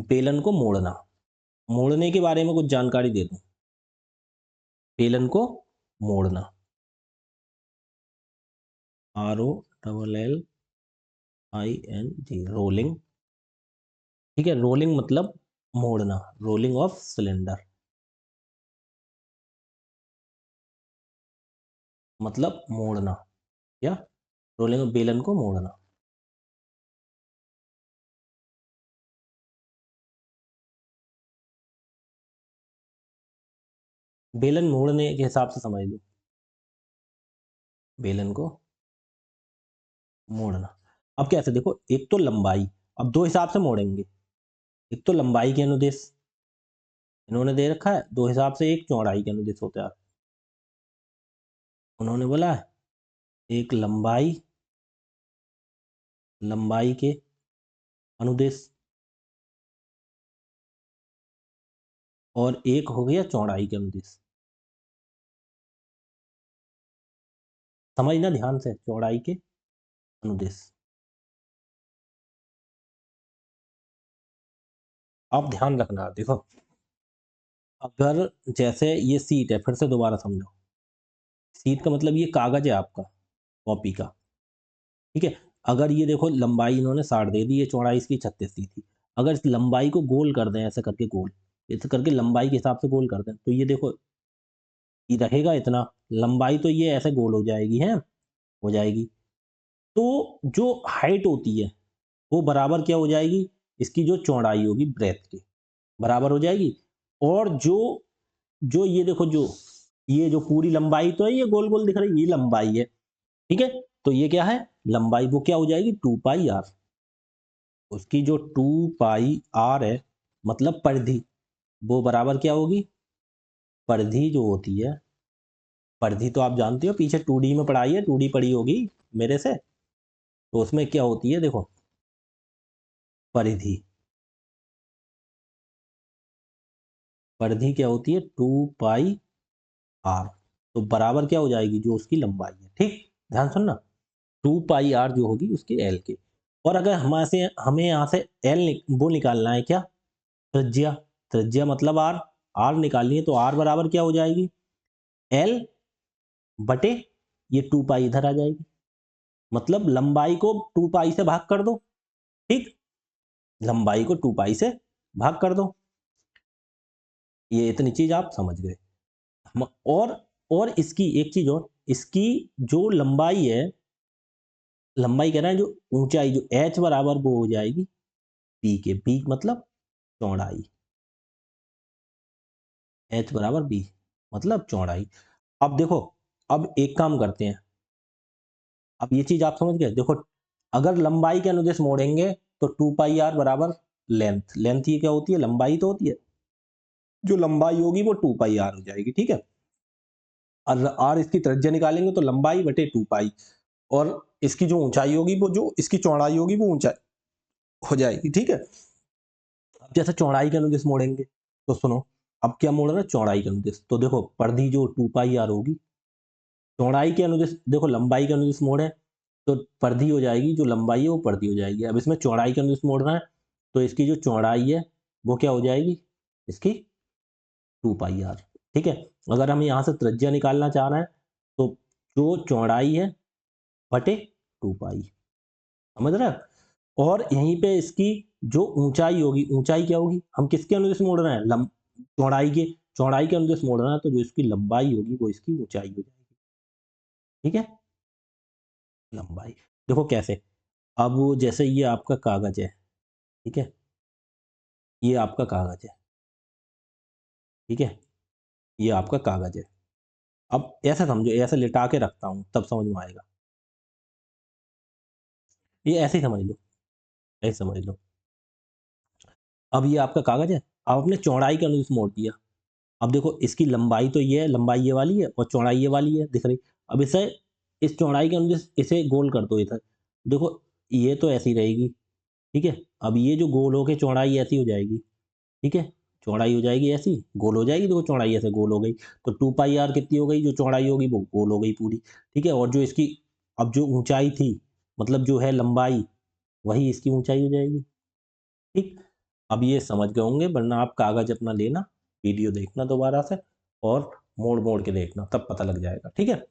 बेलन को मोड़ना, मोड़ने के बारे में कुछ जानकारी दे दूं। बेलन को मोड़ना, ROLLING, रोलिंग, ठीक है। रोलिंग मतलब मोड़ना, रोलिंग ऑफ सिलेंडर मतलब मोड़ना, या रोलिंग ऑफ बेलन को मोड़ना। बेलन मोड़ने के हिसाब से समझ लो, बेलन को मोड़ना। अब कैसे, देखो एक तो लंबाई, अब दो हिसाब से मोड़ेंगे, एक तो लंबाई के अनुदेश इन्होंने दे रखा है, दो हिसाब से एक चौड़ाई के अनुदेश होता है। उन्होंने बोला है एक लंबाई, लंबाई के अनुदेश, और एक हो गया चौड़ाई के अनुदेश। समझना ध्यान से, चौड़ाई के अनुदेश, आप ध्यान रखना। देखो अगर जैसे ये सीट है, फिर से दोबारा समझो, सीट का मतलब ये कागज है आपका, कॉपी का, ठीक है। अगर ये देखो लंबाई इन्होंने 60 दे दी, ये चौड़ाई इसकी 36 दी थी। अगर इस लंबाई को गोल कर दें, ऐसे करके गोल, ऐसे करके लंबाई के हिसाब से गोल कर दें, तो ये देखो ये रहेगा इतना, लंबाई तो ये ऐसे गोल हो जाएगी, है हो जाएगी। तो जो हाइट होती है वो बराबर क्या हो जाएगी, इसकी जो चौड़ाई होगी ब्रेथ की बराबर हो जाएगी। और जो जो ये देखो, जो ये जो पूरी लंबाई तो है, ये गोल गोल दिख रही है, ये लंबाई है, ठीक है। तो ये क्या है, लंबाई, वो क्या हो जाएगी 2πr, उसकी जो 2πr है मतलब परिधि, वो बराबर क्या होगी, परिधि जो होती है, परिधि तो आप जानते हो, पीछे 2D में पढ़ाई है, 2D पढ़ी होगी मेरे से, तो उसमें क्या होती है, देखो परिधि, परिधि क्या होती है 2πr, तो बराबर क्या हो जाएगी जो उसकी लंबाई है, ठीक। ध्यान सुनना, 2πr जो होगी उसके एल के। और अगर हमें यहाँ से एल वो निकालना है, क्या, त्रिज्या, त्रिज्या मतलब आर, आर निकालनी है, तो आर बराबर क्या हो जाएगी, एल बटे ये 2π इधर आ जाएगी, मतलब लंबाई को 2π से भाग कर दो, ठीक, लंबाई को 2π से भाग कर दो। ये इतनी चीज आप समझ गए। और इसकी एक चीज और, इसकी जो लंबाई है, लंबाई कह रहा है, जो ऊंचाई, जो एच बराबर वो हो जाएगी बी के, बी मतलब चौड़ाई, एच बराबर बी मतलब चौड़ाई। अब देखो, अब एक काम करते हैं, अब ये चीज आप समझ गए। देखो अगर लंबाई के अनुदेश मोड़ेंगे तो 2πr बराबर लेंथ, लेंथ ये क्या होती है, लंबाई तो होती है, जो लंबाई होगी वो 2πr हो जाएगी, ठीक है। और आर इसकी त्रिज्या निकालेंगे तो लंबाई बटे 2π, और इसकी जो ऊंचाई होगी, वो जो इसकी चौड़ाई होगी वो ऊंचाई हो जाएगी, ठीक है। अब जैसे चौड़ाई के अनुदिश मोड़ेंगे, तो सुनो, अब क्या मोड़ रहा है, चौड़ाई के अनुदिश, तो देखो परिधि जो 2πr होगी, चौड़ाई के अनुदिश, देखो लंबाई के अनुदिश मोड़े तो परिधि हो जाएगी, जो लंबाई है वो परिधि हो जाएगी। अब इसमें चौड़ाई के अनुदिश मोड़ रहा है, तो इसकी जो चौड़ाई है वो क्या हो जाएगी, इसकी 2πr, ठीक है। अगर हम यहाँ से त्रिज्या निकालना चाह रहे हैं, तो जो चौड़ाई है बटे 2π, समझ रहे हैं। और यहीं पे इसकी जो ऊंचाई होगी, ऊंचाई क्या होगी, हम किसके अनुदिश मोड़ रहे हैं, चौड़ाई के, चौड़ाई के अनुदिश मोड़ रहे हैं, तो जो इसकी लंबाई होगी वो इसकी ऊंचाई हो जाएगी, ठीक है। लंबाई, देखो कैसे, अब जैसे ये आपका कागज है, ठीक है, ये आपका कागज है, ठीक है, ये आपका कागज है। अब ऐसा समझो, ऐसे लिटा के रखता हूं तब समझ में आएगा, ये ऐसे ही समझ लो, ऐसे समझ लो। अब ये आपका कागज है, अब अपने चौड़ाई का अनुदिश मोड़ दिया। अब देखो इसकी लंबाई तो ये है, लंबाई ये वाली है और चौड़ाई ये वाली है, दिख रही। अब इसे इस चौड़ाई के अनुदिश इसे गोल कर दो इधर। देखो ये तो ऐसी रहेगी, ठीक है। अब ये जो गोल होके चौड़ाई ऐसी हो जाएगी, ठीक है। चौड़ाई हो जाएगी ऐसी, गोल हो जाएगी, देखो चौड़ाई ऐसे गोल हो गई। तो 2 पाई आर कितनी हो गई, जो चौड़ाई होगी वो गोल हो गई पूरी, ठीक है। और जो इसकी अब जो ऊंचाई थी, मतलब जो है लंबाई, वही इसकी ऊंचाई हो जाएगी, ठीक। अब ये समझ गए होंगे, वरना आप कागज अपना लेना, वीडियो देखना दोबारा से और मोड़ मोड़ के देखना, तब पता लग जाएगा, ठीक है।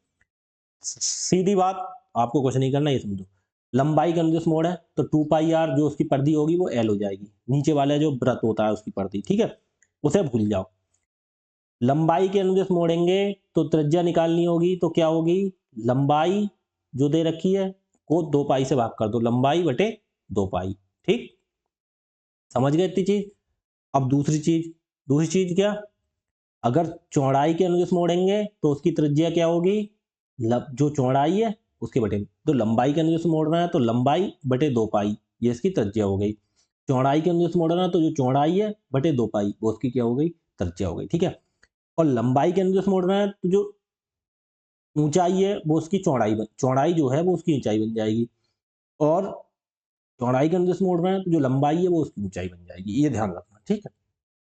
सीधी बात, आपको कुछ नहीं करना, ये समझो लंबाई का अनुदिश मोड़ है तो 2 पाई आर जो उसकी परिधि होगी वो एल हो जाएगी, नीचे वाला जो वृत्त होता है उसकी परिधि, ठीक है, उसे भूल जाओ। लंबाई के अनुदिश मोड़ेंगे तो त्रिज्या निकालनी होगी, तो क्या होगी, लंबाई जो दे रखी है को 2 पाई से भाग कर दो, लंबाई बटे 2 पाई, ठीक। समझ गए इतनी चीज। अब दूसरी चीज क्या, अगर चौड़ाई के अनुदिश मोड़ेंगे तो उसकी त्रिज्या क्या होगी, जो चौड़ाई है उसके बटे, तो लंबाई के अनुदिश मोड़ रहे हैं तो लंबाई बटे 2 पाई, ये इसकी त्रिज्या हो गई। चौड़ाई के अनुदिश मोड़ रहे हैं तो जो चौड़ाई है बटे 2 पाई, वो उसकी क्या हो गई, त्रिज्या हो गई, ठीक है। और लंबाई के अनुदिश मोड़ रहे हैं तो जो ऊंचाई है वो उसकी चौड़ाई जो है वो उसकी ऊंचाई बन जाएगी, और चौड़ाई के अनुदिश मोड़ रहे हैं तो जो लंबाई है वो उसकी ऊंचाई बन जाएगी, ये ध्यान रखना, ठीक है।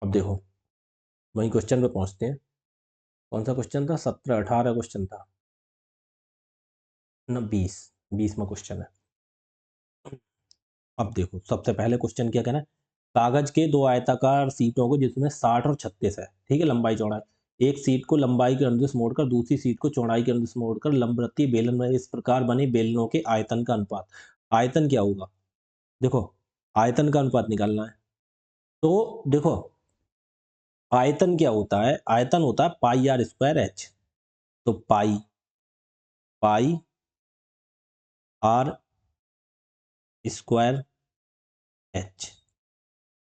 अब देखो वही क्वेश्चन पे पहुंचते हैं। कौन सा क्वेश्चन था, 17-18 क्वेश्चन था ना, 20वां क्वेश्चन है। अब देखो सबसे पहले क्वेश्चन क्या कहना है, कागज के दो आयताकार सीटों को जिसमें 60 और 36 है, ठीक है, लंबाई चौड़ाई, एक सीट को लंबाई के अनुदिश मोड़कर दूसरी सीट को चौड़ाई के अनुदिश मोड़कर लंबवृत्तीय बेलन में इस प्रकार बने बेलनों के आयतन का अनुपात। आयतन क्या होगा, देखो आयतन का अनुपात निकालना है। तो देखो आयतन क्या होता है, आयतन होता है पाई आर स्क्वायर एच। तो pi pi r square H,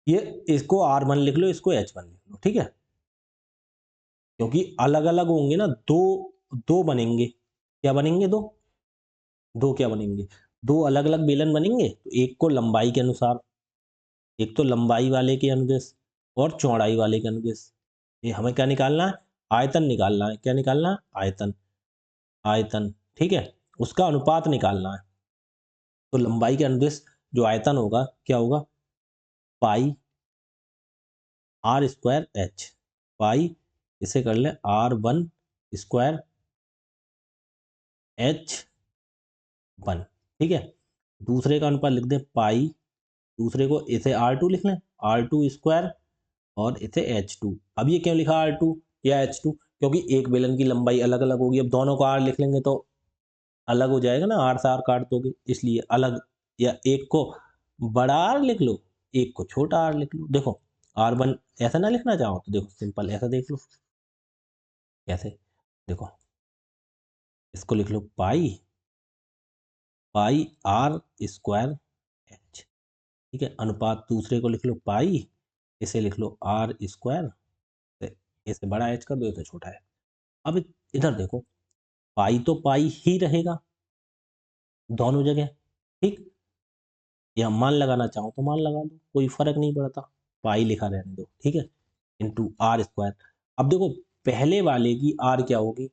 ये इसको R1 लिख लो, इसको H1 लिख लो, ठीक है। क्योंकि अलग अलग होंगे ना, दो दो बनेंगे, क्या बनेंगे, दो दो क्या बनेंगे, दो अलग अलग बेलन बनेंगे, तो एक को लंबाई के अनुसार, एक तो लंबाई वाले के अनुदिश और चौड़ाई वाले के अनुदिश। ये हमें क्या निकालना है, आयतन निकालना है, क्या निकालना है, आयतन, आयतन, ठीक है, उसका अनुपात निकालना है। तो लंबाई के अनुदिश जो आयतन होगा क्या होगा, पाई आर स्क्वायर एच, पाई इसे कर ले R1 स्क्वायर H1, ठीक है। दूसरे का अनुपात लिख दें पाई, दूसरे को इसे R2 लिख लें, R2 स्क्वायर, और इसे H2। अब ये क्यों लिखा R2 या H2, क्योंकि एक बेलन की लंबाई अलग अलग होगी, अब दोनों को R लिख लेंगे तो अलग हो जाएगा ना, R से R काट दोगे, इसलिए अलग, या एक को बड़ा R लिख लो, एक को छोटा R लिख लो। देखो R1 ऐसा ना लिखना चाहो तो देखो सिंपल ऐसा देख लो, कैसे, देखो इसको लिख लो पाई पाई आर स्क्वायर एच, ठीक है। अनुपात दूसरे को लिख लो पाई, इसे लिख लो आर स्क्वायर, इसे बड़ा एच कर दो, इसे छोटा है। अब इधर देखो पाई तो पाई ही रहेगा दोनों जगह, ठीक, या मान लगाना चाहो तो मान लगा दो, कोई फर्क नहीं पड़ता, पाई लिखा रहने दो, ठीक है, इंटू आर स्क्वायर। अब देखो पहले वाले की आर क्या होगी,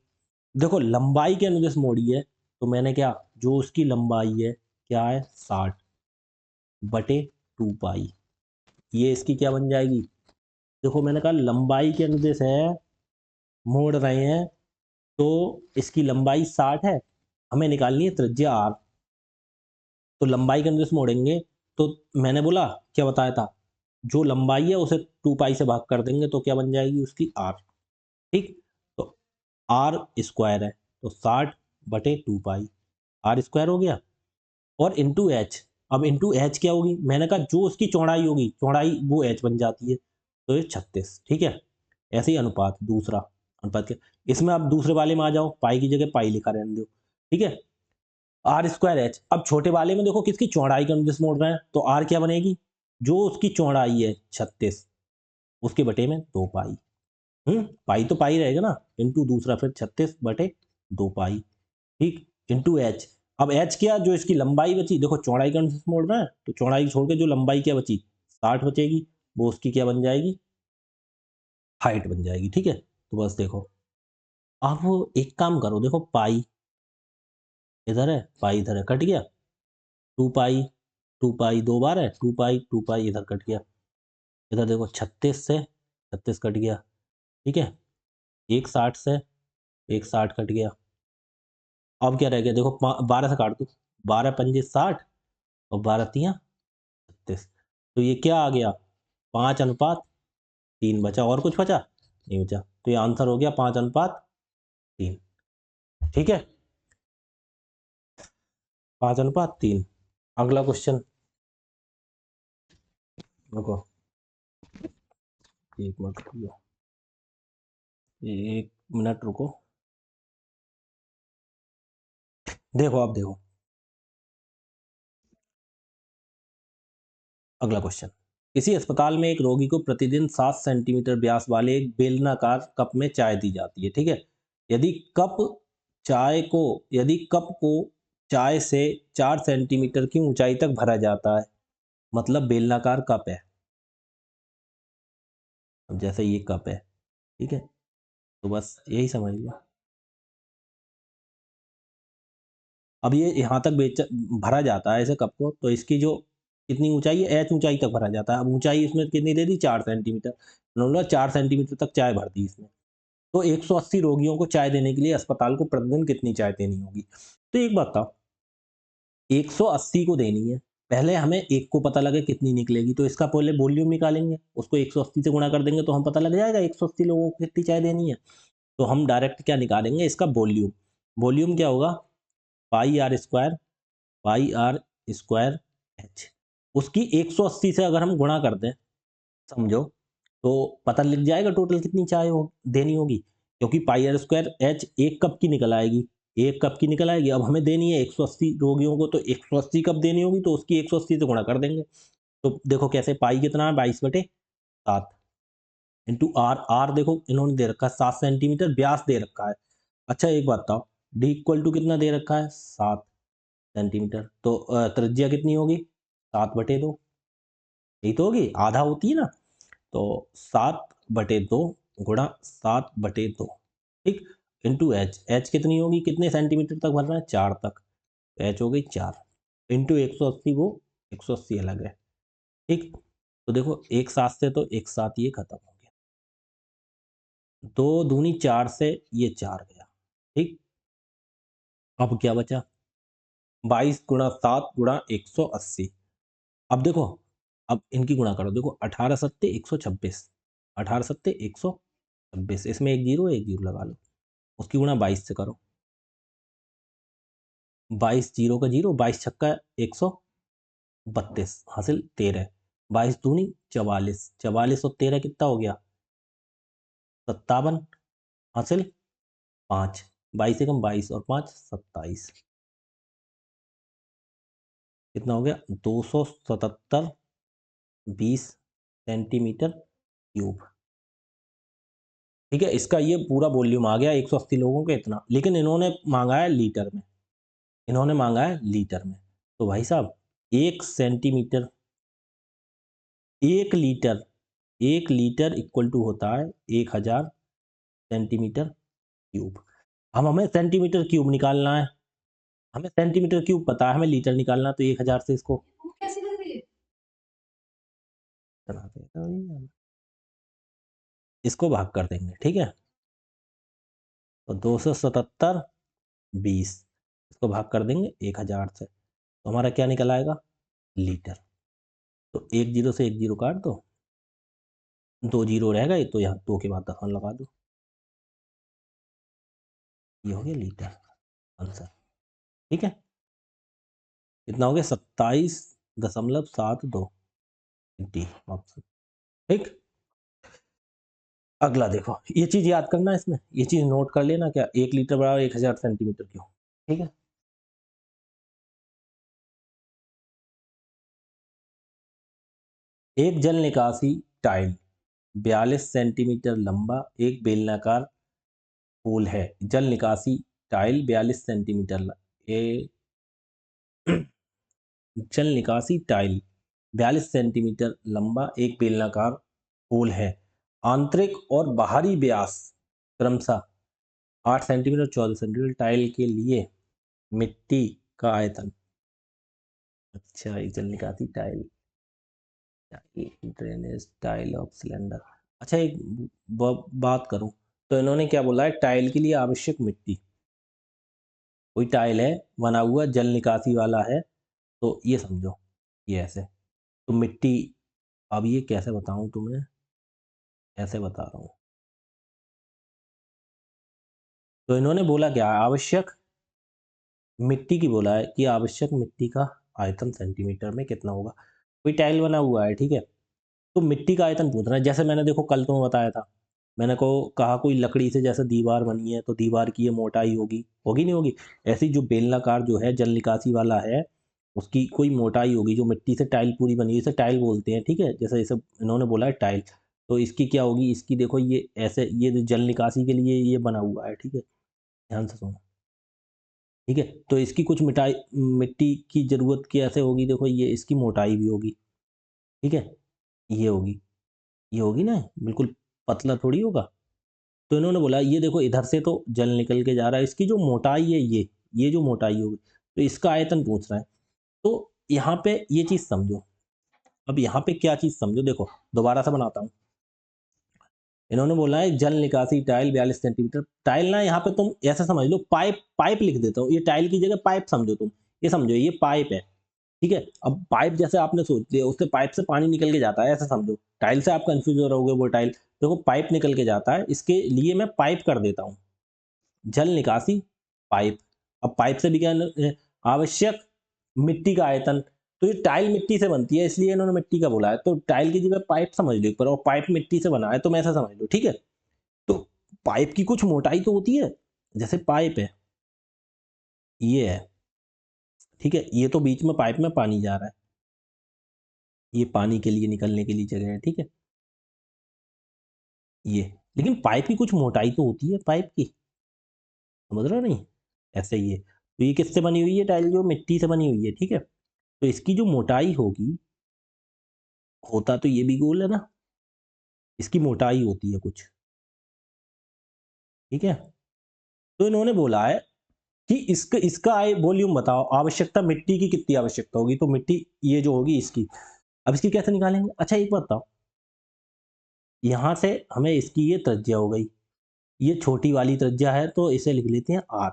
देखो लंबाई के अनुदिश मोड़ी है, तो मैंने क्या, जो उसकी लंबाई है क्या है 60 बटे 2 पाई, ये इसकी क्या बन जाएगी, देखो मैंने कहा लंबाई के अनुदिश है, मोड़ रहे हैं, तो इसकी लंबाई 60 है, हमें निकालनी है त्रिज्या R। तो लंबाई के अनुदिश मोड़ेंगे, तो मैंने बोला क्या बताया था, जो लंबाई है उसे 2 पाई से भाग कर देंगे तो क्या बन जाएगी उसकी R, ठीक। तो R स्क्वायर है, तो 60 बटे 2 पाई, R स्क्वायर हो गया, और इंटू एच। अब इंटू एच क्या होगी, मैंने कहा जो उसकी चौड़ाई होगी, चौड़ाई वो एच बन जाती है, तो ये 36, ठीक है। ऐसे ही अनुपात दूसरा, अनुपात क्या, इसमें आप दूसरे वाले में आ जाओ, पाई की जगह पाई लिखा रहने दो, ठीक है। आर स्क्वायर एच, अब छोटे वाले में देखो किसकी चौड़ाई का अनुदिश मोड़ रहे हैं, तो आर क्या बनेगी, जो उसकी चौड़ाई है 36, उसके बटे में 2 पाई, पाई तो पाई रहेगा ना, इंटू दूसरा फिर 36 बटे 2 पाई, ठीक, इंटू एच। अब एच क्या, जो इसकी लंबाई बची, देखो चौड़ाई का अनुदिश मोड़ रहा है तो चौड़ाई छोड़ के जो लंबाई क्या बची 60 बचेगी, वो उसकी क्या बन जाएगी हाइट बन जाएगी, ठीक है। तो बस देखो, अब एक काम करो, देखो पाई इधर है, पाई इधर है, कट गया। 2 पाई 2 बार है, 2 पाई इधर कट गया। इधर देखो 36 से 36 कट गया, ठीक है। एक 60 से एक 60 कट गया। अब क्या रह गया, देखो 12 से काट दो, 12 पंजे 60 और 12 तियां 36। तो ये क्या आ गया, 5:3 बचा। और कुछ बचा नहीं बचा, तो ये आंसर हो गया 5:3, ठीक है। 5:3। अगला क्वेश्चन, रुको एक मिनट रुको, 1 मिनट रुको। देखो आप देखो, अगला क्वेश्चन, किसी अस्पताल में एक रोगी को प्रतिदिन 7 सेंटीमीटर व्यास वाले एक बेलनाकार कप में चाय दी जाती है, ठीक है। यदि कप यदि कप को चाय से 4 सेंटीमीटर की ऊंचाई तक भरा जाता है, मतलब बेलनाकार कप है। अब जैसे ये कप है, ठीक है, तो बस यही समझ लो। अब ये यहाँ तक भरा जाता है ऐसे कप को, तो इसकी जो कितनी ऊंचाई है, एच ऊंचाई तक भरा जाता है। अब ऊंचाई इसमें कितनी दे दी, 4 सेंटीमीटर। उन्होंने 4 सेंटीमीटर तक चाय भर दी इसमें। तो 180 रोगियों को चाय देने के लिए अस्पताल को प्रतिदिन कितनी चाय देनी होगी। तो एक बात बताओ, 180 को देनी है, पहले हमें एक को पता लगे कितनी निकलेगी, तो इसका पहले वॉल्यूम निकालेंगे, उसको 180 से गुणा कर देंगे तो हम पता लग जाएगा 180 लोगों को कितनी चाय देनी है। तो हम डायरेक्ट क्या निकालेंगे, इसका वॉल्यूम। वॉल्यूम क्या होगा, pi r square, pi r square h. उसकी 180 से अगर हम गुणा कर दें, समझो, तो पता लग जाएगा टोटल कितनी चाय देनी होगी। क्योंकि पाई आर स्क्वायर एच 1 कप की निकल आएगी, 1 कप की निकल आएगी। अब हमें देनी है 180 रोगियों को, तो 180 कप देनी होगी, तो उसकी 180 से गुणा कर देंगे। तो देखो कैसे, पाई कितना है, 22/7 इंटू आर। आर देखो इन्होंने दे रखा है 7 सेंटीमीटर व्यास दे रखा है। अच्छा एक बात बताओ, डी इक्वल टू कितना दे रखा है, 7 सेंटीमीटर। तो त्रिज्या कितनी होगी, 7/2, यही तो होगी, आधा होती है ना। तो 7/2 गुणा 7/2, ठीक, इंटू एच। एच कितनी होगी, कितने सेंटीमीटर तक भरना है, 4 तक, तो एच हो गई 4 इंटू 180। वो 180 अलग है, ठीक। तो देखो एक साथ से तो एक साथ ये खत्म हो गया, 2 दूनी 4 से ये 4 गया, ठीक। अब क्या बचा, 22 गुणा 7 गुणा 180। अब देखो, अब इनकी गुणा करो, देखो 18 सत्ते 126, 18 सत्ते 126, इसमें एक जीरो लगा लो, उसकी गुणा 22 से करो, 22 जीरो का जीरो, 22 छक्का 132 हासिल 13, 22 दूनी 44, 44 और 13 कितना हो गया, 57 हासिल 5, 22 एकम 22 और 5 27, कितना हो गया 277 20 सेंटीमीटर क्यूब, ठीक है। इसका ये पूरा वॉल्यूम आ गया 180 लोगों के इतना, लेकिन इन्होंने मांगा है लीटर में, इन्होंने मांगा है लीटर में। तो भाई साहब 1 सेंटीमीटर, 1 लीटर इक्वल टू होता है 1000 सेंटीमीटर क्यूब। अब हमें सेंटीमीटर क्यूब निकालना है, हमें सेंटीमीटर क्यूब पता है, हमें लीटर निकालना, तो 1000 से इसको इसको भाग कर देंगे, ठीक है। तो 277 20, इसको भाग कर देंगे 1000 से, तो हमारा क्या निकल आएगा, लीटर। तो एक जीरो से एक जीरो काट दो, 2 जीरो रह गए, तो यहाँ 2 के बाद दफन लगा दो, ये हो गया लीटर आंसर, ठीक है। कितना हो गया, 27.72 डी ऑप्शन, ठीक। अगला देखो, ये चीज याद करना, इसमें ये चीज नोट कर लेना, क्या 1 लीटर बराबर 1000 सेंटीमीटर क्यों, ठीक है। एक जल निकासी टाइल 42 सेंटीमीटर लंबा एक बेलनाकार होल है। जल निकासी टाइल 42 सेंटीमीटर जल निकासी टाइल 42 सेंटीमीटर लंबा एक बेलनाकार होल है। आंतरिक और बाहरी व्यास क्रमशः 8 सेंटीमीटर और 14 सेंटीमीटर टाइल के लिए मिट्टी का आयतन। अच्छा, एक जल निकासी tile, drainage tile of cylinder. अच्छा, एक बात करूं तो इन्होंने क्या बोला है, टाइल के लिए आवश्यक मिट्टी। कोई टाइल है बना हुआ जल निकासी वाला है, तो ये समझो ये ऐसे, तो मिट्टी, अब ये कैसे बताऊं तुम्हें, ऐसे बता रहा हूं। तो इन्होंने बोला क्या, आवश्यक मिट्टी की बोला है कि आवश्यक मिट्टी का आयतन सेंटीमीटर में कितना होगा। कोई टाइल बना हुआ है, ठीक है, तो मिट्टी का आयतन पूछ रहा है। जैसे मैंने देखो कल तुम्हें बताया था, मैंने को कहा कोई लकड़ी से जैसे दीवार बनी है तो दीवार की ये मोटाई होगी, होगी नहीं होगी। ऐसी जो बेलनाकार जो है जल निकासी वाला है, उसकी कोई मोटाई होगी, जो मिट्टी से टाइल पूरी बनी है, इसे टाइल बोलते हैं, ठीक है। जैसे जैसे इन्होंने बोला है टाइल, तो इसकी क्या होगी, इसकी देखो ये ऐसे, ये जो जल निकासी के लिए ये बना हुआ है, ठीक है, ध्यान से सुनो, ठीक है। तो इसकी कुछ मिटाई, मिट्टी की जरूरत कैसे होगी, देखो ये इसकी मोटाई भी होगी, ठीक है, ये होगी, ये होगी ना, बिल्कुल पतला थोड़ी होगा। तो इन्होंने बोला ये देखो इधर से तो जल निकल के जा रहा है, इसकी जो मोटाई है ये जो मोटाई होगी, तो इसका आयतन पूछ रहा है। तो यहाँ पे ये चीज़ समझो, अब यहाँ पे क्या चीज़ समझो, देखो दोबारा से बनाता हूँ। इन्होंने बोला है जल निकासी टाइल 42 सेंटीमीटर, टाइल ना यहाँ पे तुम ऐसा समझ लो, पाइप, पाइप लिख देता हूँ, ये टाइल की जगह पाइप समझो तुम, ये समझो ये पाइप है, ठीक है। अब पाइप जैसे आपने सोच लिया, उससे पाइप से पानी निकल के जाता है, ऐसा समझो। टाइल से आप कंफ्यूज हो रहोगे, वो टाइल देखो पाइप निकल के जाता है, इसके लिए मैं पाइप कर देता हूँ, जल निकासी पाइप। अब पाइप से भी क्या आवश्यक मिट्टी का आयतन, तो ये टाइल मिट्टी से बनती है, इसलिए इन्होंने मिट्टी का बोला है, तो टाइल की जगह पाइप समझ लो ऊपर, और पाइप मिट्टी से बना है, तो मैं ऐसा समझ लो, ठीक है। तो पाइप की कुछ मोटाई तो होती है, जैसे पाइप है, ये है, ठीक है, ये तो बीच में पाइप में पानी जा रहा है, ये पानी के लिए निकलने के लिए जगह है, ठीक है, ये, लेकिन पाइप की कुछ मोटाई तो होती है पाइप की, समझ रहे हो नहीं, ऐसे ही है। तो ये किससे बनी हुई है टाइल, जो मिट्टी से बनी हुई है, ठीक है। तो इसकी जो मोटाई होगी, होता तो ये भी गोल है ना, इसकी मोटाई होती है कुछ, ठीक है। तो इन्होंने बोला है कि इसका इसका वॉल्यूम बताओ, आवश्यकता मिट्टी की कितनी आवश्यकता होगी, तो मिट्टी ये जो होगी इसकी, अब इसकी कैसे निकालेंगे। अच्छा एक बात बताओ, यहाँ से हमें इसकी ये त्रिज्या हो गई, ये छोटी वाली त्रिज्या है, तो इसे लिख लेते हैं आर।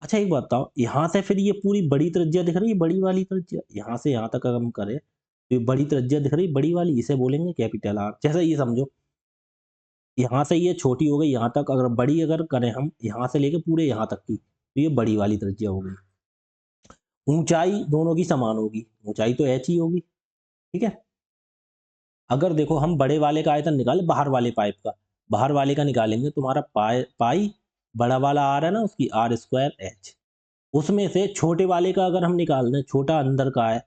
अच्छा एक बात बताओ, यहाँ से फिर ये पूरी बड़ी त्रिज्या दिख रही है, बड़ी वाली त्रिज्या, यहाँ से यहाँ तक अगर हम करें, तो ये बड़ी त्रिज्या दिख रही है, बड़ी वाली, इसे बोलेंगे कैपिटल आर। जैसे ये समझो, यहाँ से ये छोटी हो गई यहाँ तक, अगर बड़ी अगर करें हम यहाँ से लेके पूरे यहाँ तक की, तो ये बड़ी वाली त्रिज्या हो गई। ऊंचाई दोनों की समान होगी, ऊंचाई तो एच ही होगी, ठीक है। अगर देखो हम बड़े वाले का आयतन निकाले, बाहर वाले पाइप का, बाहर वाले का निकालेंगे, तुम्हारा पाई पाई बड़ा वाला आर है ना, उसकी आर स्क्वायर एच, उसमें से छोटे वाले का अगर हम निकाल दें, छोटा अंदर का है,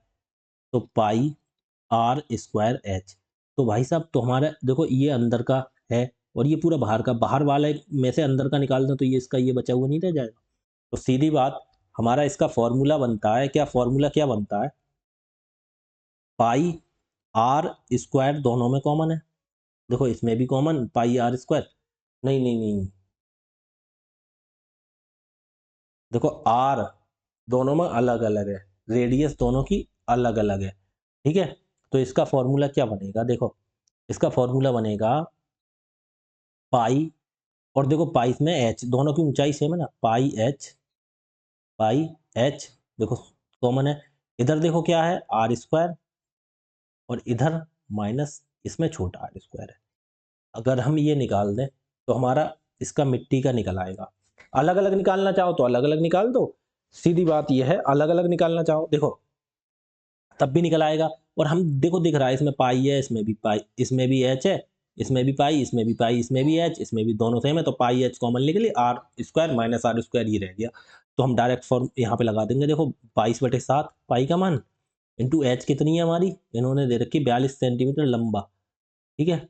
तो पाई आर स्क्वायर एच। तो भाई साहब, तो हमारा देखो ये अंदर का है, और ये पूरा बाहर का, बाहर वाले में से अंदर का निकाल दें, तो ये इसका ये बचा हुआ नहीं रह जाएगा। तो सीधी बात, हमारा इसका फॉर्मूला बनता है क्या, फॉर्मूला क्या बनता है, पाई आर स्क्वायर दोनों में कॉमन है, देखो इसमें भी कॉमन पाई आर स्क्वायर, नहीं नहीं नहीं, देखो आर दोनों में अलग अलग है, रेडियस दोनों की अलग अलग है, ठीक है। तो इसका फॉर्मूला क्या बनेगा, देखो इसका फॉर्मूला बनेगा पाई, और देखो पाई में एच, दोनों की ऊंचाई सेम है ना, पाई एच, देखो कॉमन है, इधर देखो क्या है आर स्क्वायर, और इधर माइनस, इसमें छोटा आर स्क्वायर है। अगर हम ये निकाल दें, तो हमारा इसका मिट्टी का निकल आएगा। अलग अलग निकालना चाहो तो अलग अलग निकाल दो, सीधी बात यह है, अलग अलग निकालना चाहो देखो तब भी निकल आएगा। और हम देखो दिख रहा है, इसमें पाई है, इसमें भी पाई, इसमें भी एच है, इसमें भी पाई, इसमें भी पाई, इसमें भी एच, इसमें भी, दोनों सेम है, तो पाई एच कॉमन निकली, r square minus r square ये रह गया। तो हम डायरेक्ट फॉर्म यहाँ पे लगा देंगे, देखो 22/7 पाई का मान इंटू एच कितनी है हमारी, इन्होंने दे रखी 42 सेंटीमीटर लंबा, ठीक है,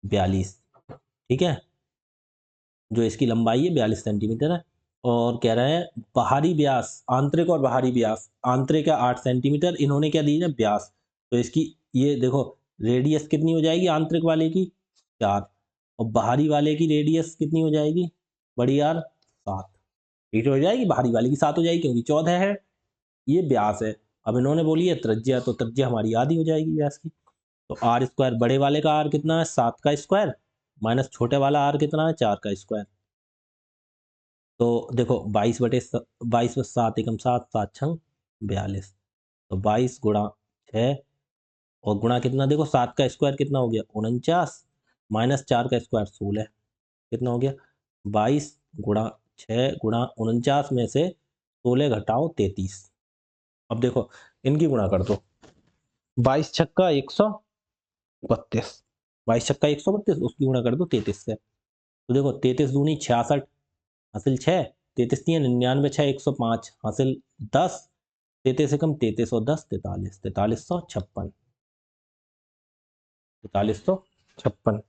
42, ठीक है, जो इसकी लंबाई है 42 सेंटीमीटर है। और कह रहे हैं बाहरी व्यास, आंतरिक और बाहरी व्यास, आंतरिक है 8 सेंटीमीटर, इन्होंने क्या दी है व्यास, तो इसकी ये देखो रेडियस कितनी हो जाएगी आंतरिक वाले की, 4, और बाहरी वाले की रेडियस कितनी हो जाएगी, बड़ी आर 7, ठीक हो जाएगी, बाहरी वाले की 7 हो जाएगी क्योंकि 14 है, ये व्यास है। अब इन्होंने बोली है त्रिज्या, तो त्रिज्या हमारी आधी हो जाएगी व्यास की। तो आर स्क्वायर, बड़े वाले का आर कितना है 7 का स्क्वायर, माइनस छोटे वाला आर कितना है 4 का स्क्वायर। तो देखो 22 + 7 एकम 7, 7 छंग 42, तो 22 गुणा 6 और गुणा कितना, देखो 7 का स्क्वायर कितना हो गया 49, माइनस 4 का स्क्वायर 16, कितना हो गया 22 गुणा 6 गुणा 49 में से 16 घटाओ 33। अब देखो इनकी गुणा कर दो, 22 छक्का 132, 22 छक्का 132, उसकी गुणा कर दो 33 से। तो देखो 33 दूनी 66, हासिल 6, 33 तीन 99, 6 105, हासिल 10, 33 एकम 33 और 10 43, 4356, 4356।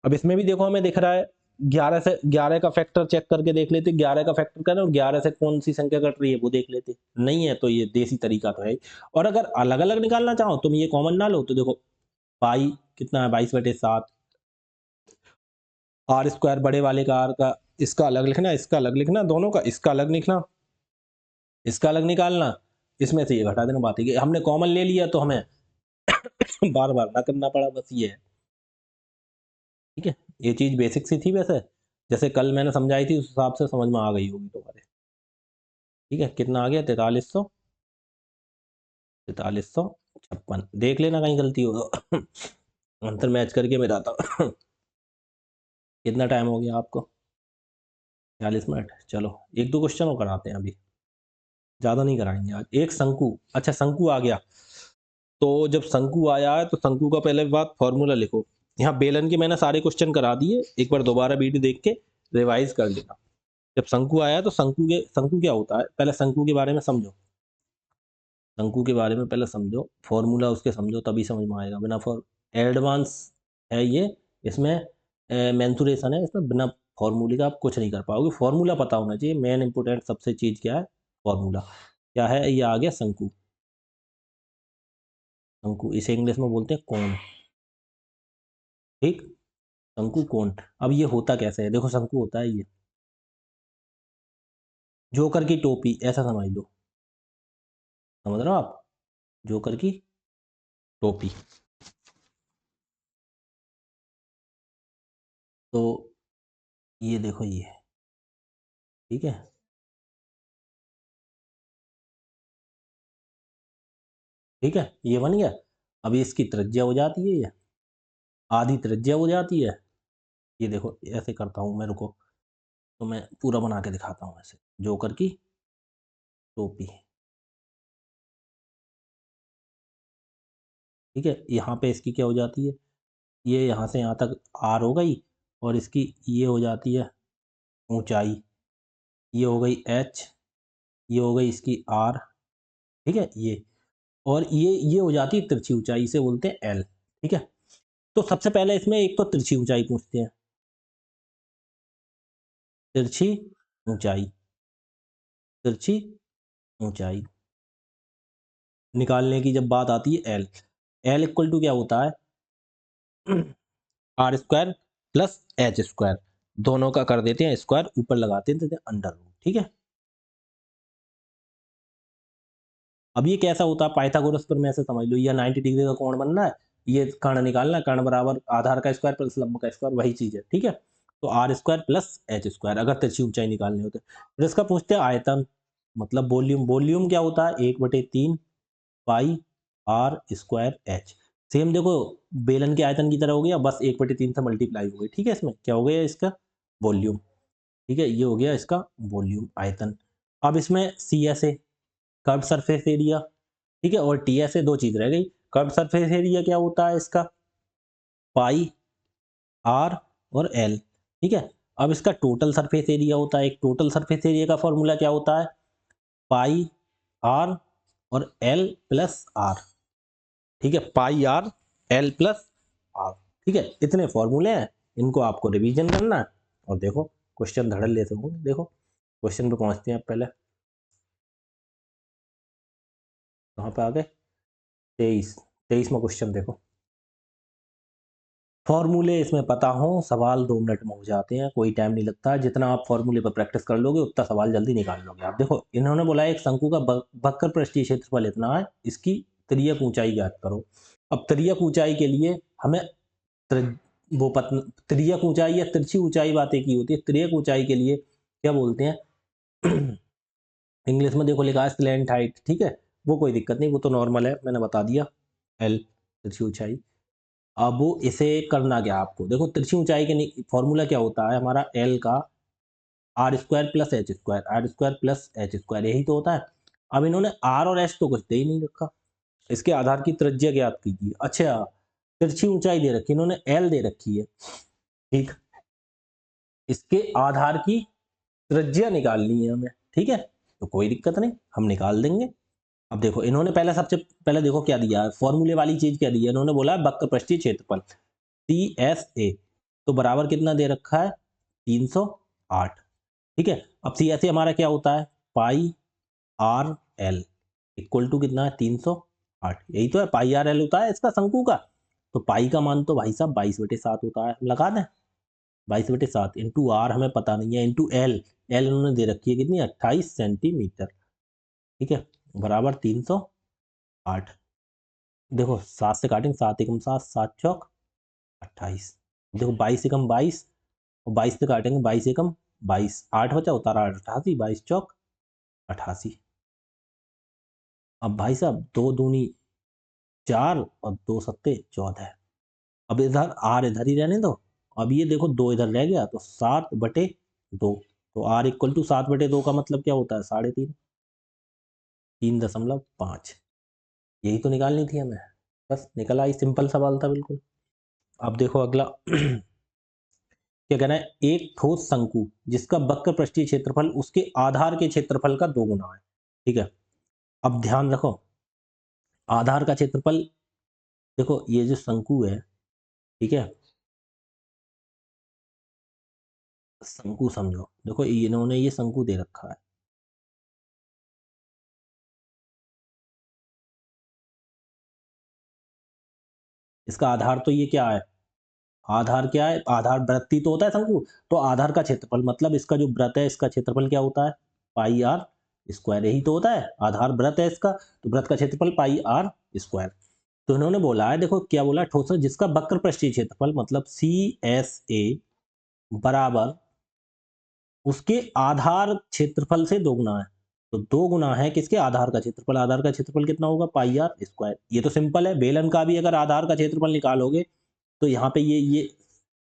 अब इसमें भी देखो हमें दिख रहा है 11 से 11 का फैक्टर चेक करके देख लेते, 11 का फैक्टर करें और 11 से कौन सी संख्या कट रही है वो देख लेते, नहीं है तो ये देसी तरीका तो है ही। और अगर अलग अलग निकालना चाहो तुम ये कॉमन ना लो, तो देखो पाई कितना है 22/7, आर स्क्वायर बड़े वाले का आर का, इसका अलग लिखना, इसका अलग लिखना, दोनों का इसका अलग लिखना, इसका अलग निकालना, इसमें से ये घटा देना, बात है हमने कॉमन ले लिया तो हमें बार बार ना करना पड़ा, बस ये है। ठीक है, ये चीज बेसिक सी थी वैसे, जैसे कल मैंने समझाई थी उस हिसाब से समझ में आ गई होगी तुम्हारे। ठीक है, कितना आ गया 4356, देख लेना कहीं गलती हो तो आंसर मैच करके मेरा था कितना टाइम हो गया आपको, 40 मिनट। चलो एक दो क्वेश्चन और कराते हैं अभी, ज़्यादा नहीं कराएंगे आज। एक शंकु, अच्छा शंकु आ गया, तो जब शंकु आया है तो शंकु का पहले बात फॉर्मूला लिखो। यहाँ बेलन के मैंने सारे क्वेश्चन करा दिए, एक बार दोबारा वीडियो देख के रिवाइज कर लेना। जब शंकु आया तो शंकु क्या होता है, पहले शंकु के बारे में समझो, शंकु के बारे में पहले समझो, फॉर्मूला उसके समझो तभी समझ में आएगा। बिना एडवांस है ये, इसमें मेंसुरेशन है, इसमें बिना फॉर्मूले का आप कुछ नहीं कर पाओगे। फॉर्मूला पता होना चाहिए, मेन इंपोर्टेंट सबसे चीज़ क्या है, फॉर्मूला क्या है। ये आ गया शंकु, शंकु इसे इंग्लिश में बोलते हैं कोन, ठीक, शंकु कोन। अब ये होता कैसे है, देखो शंकु होता है ये जोकर की टोपी, ऐसा समझ लो, समझ रहे हो आप, जोकर की टोपी। तो ये देखो ये, ठीक है, ठीक है, ये बन गया। अभी इसकी त्रिज्या हो जाती है ये, आधी त्रिज्या हो जाती है। ये देखो ऐसे करता हूँ मैं, रुको, तो मैं पूरा बना के दिखाता हूँ ऐसे, जोकर की टोपी। ठीक है, यहाँ पे इसकी क्या हो जाती है, ये यहाँ से यहाँ तक आर हो गई, और इसकी ये हो जाती है ऊंचाई, ये हो गई एच, ये हो गई इसकी आर, ठीक है, ये, और ये हो जाती है तिरछी ऊंचाई, इसे बोलते हैं एल। ठीक है, तो सबसे पहले इसमें एक तो तिरछी ऊंचाई पूछते हैं, तिरछी ऊंचाई, तिरछी ऊंचाई निकालने की जब बात आती है, एल, एल इक्वल टू क्या होता है r square plus H square, दोनों का कर देते हैं स्क्वायर, ऊपर लगाते हैं अंडर रूट। ठीक है, अब ये कैसा होता है पाइथागोरस पर में ऐसे समझ लो, ये 90 डिग्री का कोण बनना है, ये कर्ण निकालना है, कर्ण बराबर आधार का स्क्वायर प्लस लंब का स्क्वायर, वही चीज है। ठीक है, तो r square plus H square अगर तिरछी ऊंचाई निकालनी होती है। फिर इसका पूछते हैं आयतन, मतलब वॉल्यूम, वॉल्यूम क्या होता है 1/3 pi r square H. Same देखो बेलन के आयतन की तरह हो गया, बस 1/3 से मल्टीप्लाई हो गई। ठीक है, इसमें क्या हो गया इसका वॉल्यूम। ठीक है, ये हो गया इसका वॉल्यूम, आयतन। अब इसमें C S A curve surface area, ठीक है, और टी एस ए, दो चीज रह गई। कर्व सरफेस एरिया क्या होता है इसका पाई आर और एल। ठीक है, अब इसका टोटल सरफेस एरिया होता है, एक टोटल सरफेस एरिया का फॉर्मूला क्या होता है पाई आर और एल प्लस आर। ठीक है, pi R L plus are. ठीक है, इतने फॉर्मूले हैं, इनको आपको रिवीजन करना है। और देखो क्वेश्चन धड़ल लेते होंगे, देखो क्वेश्चन पे पहुंचते हैं पहले, कहाँ पे आ गए 23, 23वां क्वेश्चन देखो। फॉर्मूले इसमें पता हो, सवाल 2 मिनट में हो जाते हैं, कोई टाइम नहीं लगता। जितना आप फॉर्मूले पर प्रैक्टिस कर लोगे उतना सवाल जल्दी निकाल लोगे आप। देखो इन्होंने बोला है एक शंकु का वक्र पृष्ठीय क्षेत्रफल इतना है, इसकी तिर्यक ऊंचाई ज्ञात करो। अब तिर्यक ऊंचाई के लिए हमें तिर्यक ऊंचाई या तिरछी ऊंचाई बातें की होती है। तिर्यक ऊंचाई के लिए क्या बोलते हैं इंग्लिश में देखो लिखा है स्लैंट हाइट, ठीक है, वो कोई दिक्कत नहीं, वो तो नॉर्मल है, मैंने बता दिया। एल तिरछी ऊंचाई। अब वो इसे करना क्या आपको, देखो तिरछी ऊंचाई के फॉर्मूला क्या होता है हमारा, एल का r square plus H square, r square plus H square, यही तो होता है। अब इन्होंने आर और एच तो कुछ दे ही नहीं रखा, इसके आधार की त्रिज्या ज्ञात कीजिए। अच्छा, तिरछी ऊंचाई दे रखी, इन्होंने एल दे रखी है, ठीक, इसके आधार की त्रिज्या निकालनी है हमें, ठीक है, तो कोई दिक्कत नहीं, हम निकाल देंगे। अब देखो इन्होंने पहले सबसे पहले देखो क्या दिया है, फॉर्मूले वाली चीज क्या दी है, इन्होंने बोला वक्र पृष्ठीय क्षेत्रफल सी एस ए, तो बराबर कितना दे रखा है 308, ठीक है। अब सी एस ए हमारा क्या होता है, pi R L equal to कितना है 308, यही तो है, पाई आर एल होता है इसका शंकु का। तो पाई का मान तो भाई साहब 22/7 होता है, हम लगा दें 22/7 इंटू आर हमें पता नहीं है, इंटू एल, एल इन्होंने दे रखी है कितनी 28 सेंटीमीटर, ठीक है, बराबर 308। देखो 7 से काटेंगे, 7 एकम 7, 7 चौक 28, देखो 22 एकम 22, और 22 से काटेंगे 22 एकम 22, 8 बचा, उतारा 88, 22 चौक 88। अब भाई साहब 2 दूनी 4 और 2 सत्ते 14, अब इधर आर इधर ही रहने दो। अब ये देखो 2 इधर रह गया, तो 7/2, तो आर इक्वल टू 7/2 का मतलब क्या होता है 3.5, 3.5, यही तो निकालनी थी हमें, बस निकल आई, सिंपल सवाल था बिल्कुल। अब देखो अगला क्या कहना है, एक ठोस शंकु जिसका वक्र पृष्ठीय क्षेत्रफल उसके आधार के क्षेत्रफल का 2 गुना है, ठीक है। अब ध्यान रखो आधार का क्षेत्रफल, देखो ये जो शंकु है, ठीक है, शंकु समझो, देखो इन्होंने ये शंकु दे रखा है, इसका आधार तो ये क्या है, आधार क्या है, आधार वृत्ति तो होता है शंकु, तो आधार का क्षेत्रफल मतलब इसका जो वृत्त है इसका क्षेत्रफल क्या होता है, पाई आर स्क्वायर, यही तो होता है, आधार वृत्त है इसका, तो वृत्त का क्षेत्रफल पाई आर स्क्वायर। तो इन्होंने बोला है, देखो क्या बोला, ठोस जिसका वक्र पृष्ठीय क्षेत्रफल मतलब सी एस ए बराबर उसके आधार क्षेत्रफल से 2 गुना है, तो 2 गुना है किसके, आधार का क्षेत्रफल, आधार का क्षेत्रफल कितना होगा पाई आर स्क्वायर, ये तो सिंपल है, बेलन का भी अगर आधार का क्षेत्रफल निकालोगे तो यहाँ पे ये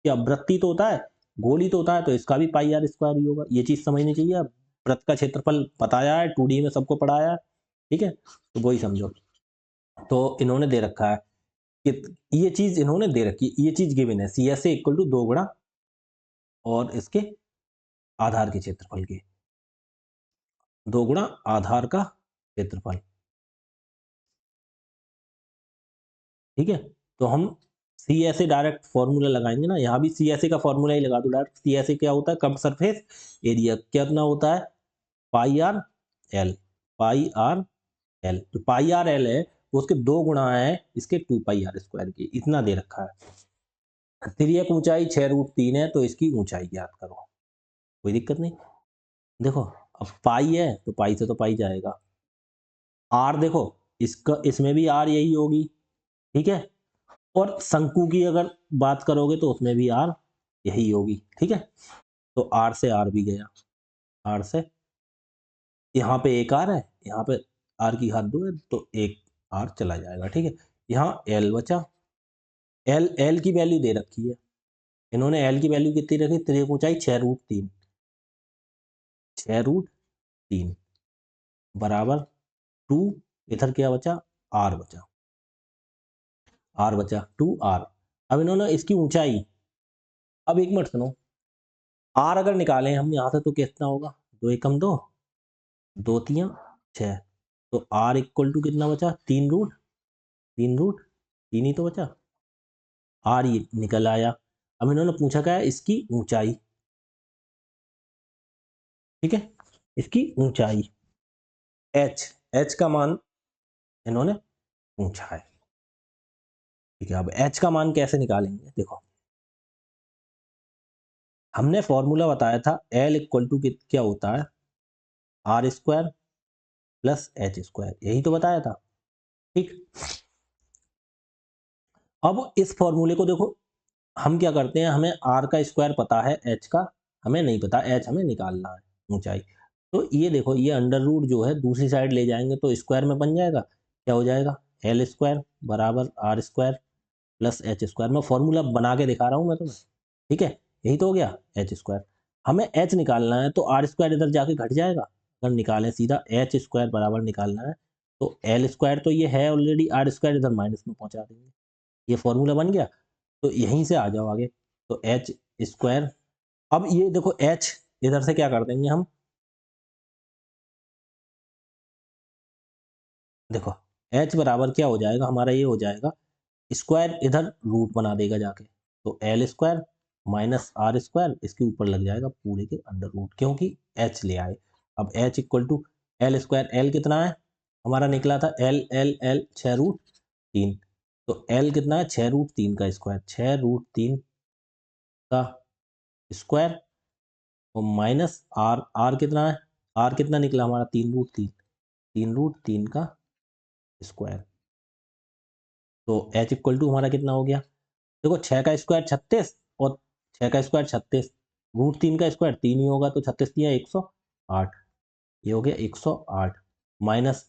क्या वृत्ति तो होता है, गोल ही तो होता है, तो इसका भी पाई आर स्क्वायर ही होगा, ये चीज समझनी चाहिए। अब वृत्त का क्षेत्रफल बताया है, 2D में सबको पढ़ाया है, ठीक है, तो वही समझो। तो इन्होंने दे रखा है कि ये चीज इन्होंने दे रखी है, ये चीज गिवन है, C S A equal to 2 गुणा और इसके आधार के क्षेत्रफल के 2 गुणा आधार का क्षेत्रफल, ठीक है। तो हम C S A direct formula लगाएंगे ना, यहाँ भी सी एस ए का फॉर्मूला ही लगा दो डायरेक्ट, सी एस ए क्या होता है, कब सरफेस एरिया कितना होता है, पाई आर एल, पाई आर एल, तो पाई आर एल है वो उसके 2 गुणा है इसके 2 पाई आर स्क्वायर की, इतना दे रखा है। तिर्यक ऊंचाई 6√3 है, तो इसकी ऊंचाई ज्ञात करो, कोई दिक्कत नहीं। देखो अब पाई है तो पाई से तो पाई जाएगा, आर देखो इसका इसमें भी आर यही होगी, ठीक है, और शंकु की अगर बात करोगे तो उसमें भी आर यही होगी, ठीक है, तो आर से आर भी गया, आर से यहाँ पे एक आर है, यहाँ पे आर की घात 2 है, तो एक आर चला जाएगा, ठीक है, यहाँ एल बचा, एल एल की वैल्यू दे रखी है इन्होंने, एल की वैल्यू कितनी रखी, तिर्यक ऊंचाई 6√3, 6√3 बराबर 2, इधर क्या बचा, आर बचा, आर बचा 2r। अब इन्होंने इसकी ऊंचाई, अब एक मिनट सुनो, आर अगर निकालें हम यहाँ से तो कितना होगा, 2 एकम 2, 2 तियां 6, तो आर इक्वल टू कितना बचा, 3√3 ही तो बचा, आर ये निकल आया। अब इन्होंने पूछा क्या है, इसकी ऊंचाई, ठीक है, इसकी ऊंचाई एच, एच का मान इन्होंने पूछा है, ठीक है। अब एच का मान कैसे निकालेंगे, देखो हमने फॉर्मूला बताया था L इक्वल टू क्या होता है, r square plus H square, यही तो बताया था। ठीक, अब इस फॉर्मूले को देखो, हम क्या करते हैं, हमें आर का स्क्वायर पता है, एच का हमें नहीं पता, एच हमें निकालना है ऊंचाई। तो ये देखो, ये अंडर रूट जो है दूसरी साइड ले जाएंगे तो स्क्वायर में बन जाएगा, क्या हो जाएगा, एल स्क्वायर बराबर r square plus H square. मैं फॉर्मूला बना के दिखा रहा हूँ मैं तुम्हें, ठीक है, यही तो हो गया एच स्क्वायर। हमें एच निकालना है तो आर स्क्वायर इधर जाके घट जाएगा, अगर निकालें सीधा एच स्क्वायर बराबर निकालना है तो एल स्क्वायर तो ये है ऑलरेडी, आर स्क्वायर इधर माइनस में पहुंचा देंगे, ये फॉर्मूला बन गया। तो यहीं से आ जाओ आगे, तो एच स्क्वायर, अब ये देखो एच इधर से क्या कर देंगे हम, देखो एच बराबर क्या हो जाएगा हमारा, ये हो जाएगा स्क्वायर इधर रूट बना देगा जाके, तो L square minus r square इसके ऊपर लग जाएगा पूरे के अंडर रूट, क्योंकि एच ले आए। अब H equal to L square, L कितना है हमारा निकला था, एल एल एल 6√3, तो एल कितना है 6√3 का स्क्वायर, 6√3 का स्क्वायर और माइनस आर, आर कितना है, आर कितना निकला हमारा 3√3, 3√3 का स्क्वायर। तो एच इक्वल टू हमारा कितना हो गया, देखो 6 का स्क्वायर 36 और 6 का स्क्वायर 36, √3 का स्क्वायर 3 ही होगा, तो 36 दिया 108, ये हो गया 108 माइनस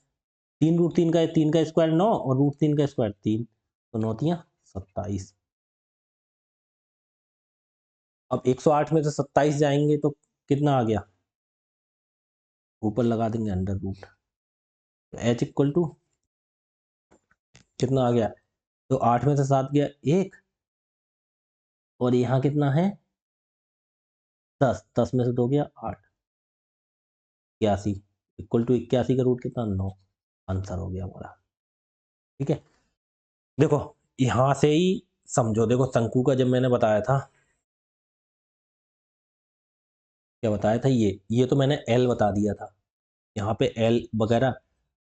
3√3 का, 3 का स्क्वायर 9 और √3 का स्क्वायर 3, तो 9 तिया 27। अब 108 में से 27 जाएंगे तो कितना आ गया, ऊपर लगा देंगे अंडर रूट, तो एच इक्वल टू कितना आ गया, तो 8 में से 7 गया 1, और यहाँ कितना है 10, 10 में से 2 गया 8, 81 इक्वल टू 81 का रूट कितना 9, आंसर हो गया हमारा। ठीक है, देखो यहाँ से ही समझो, देखो शंकु का जब मैंने बताया था, क्या बताया था, ये तो मैंने एल बता दिया था, यहाँ पे एल वगैरह,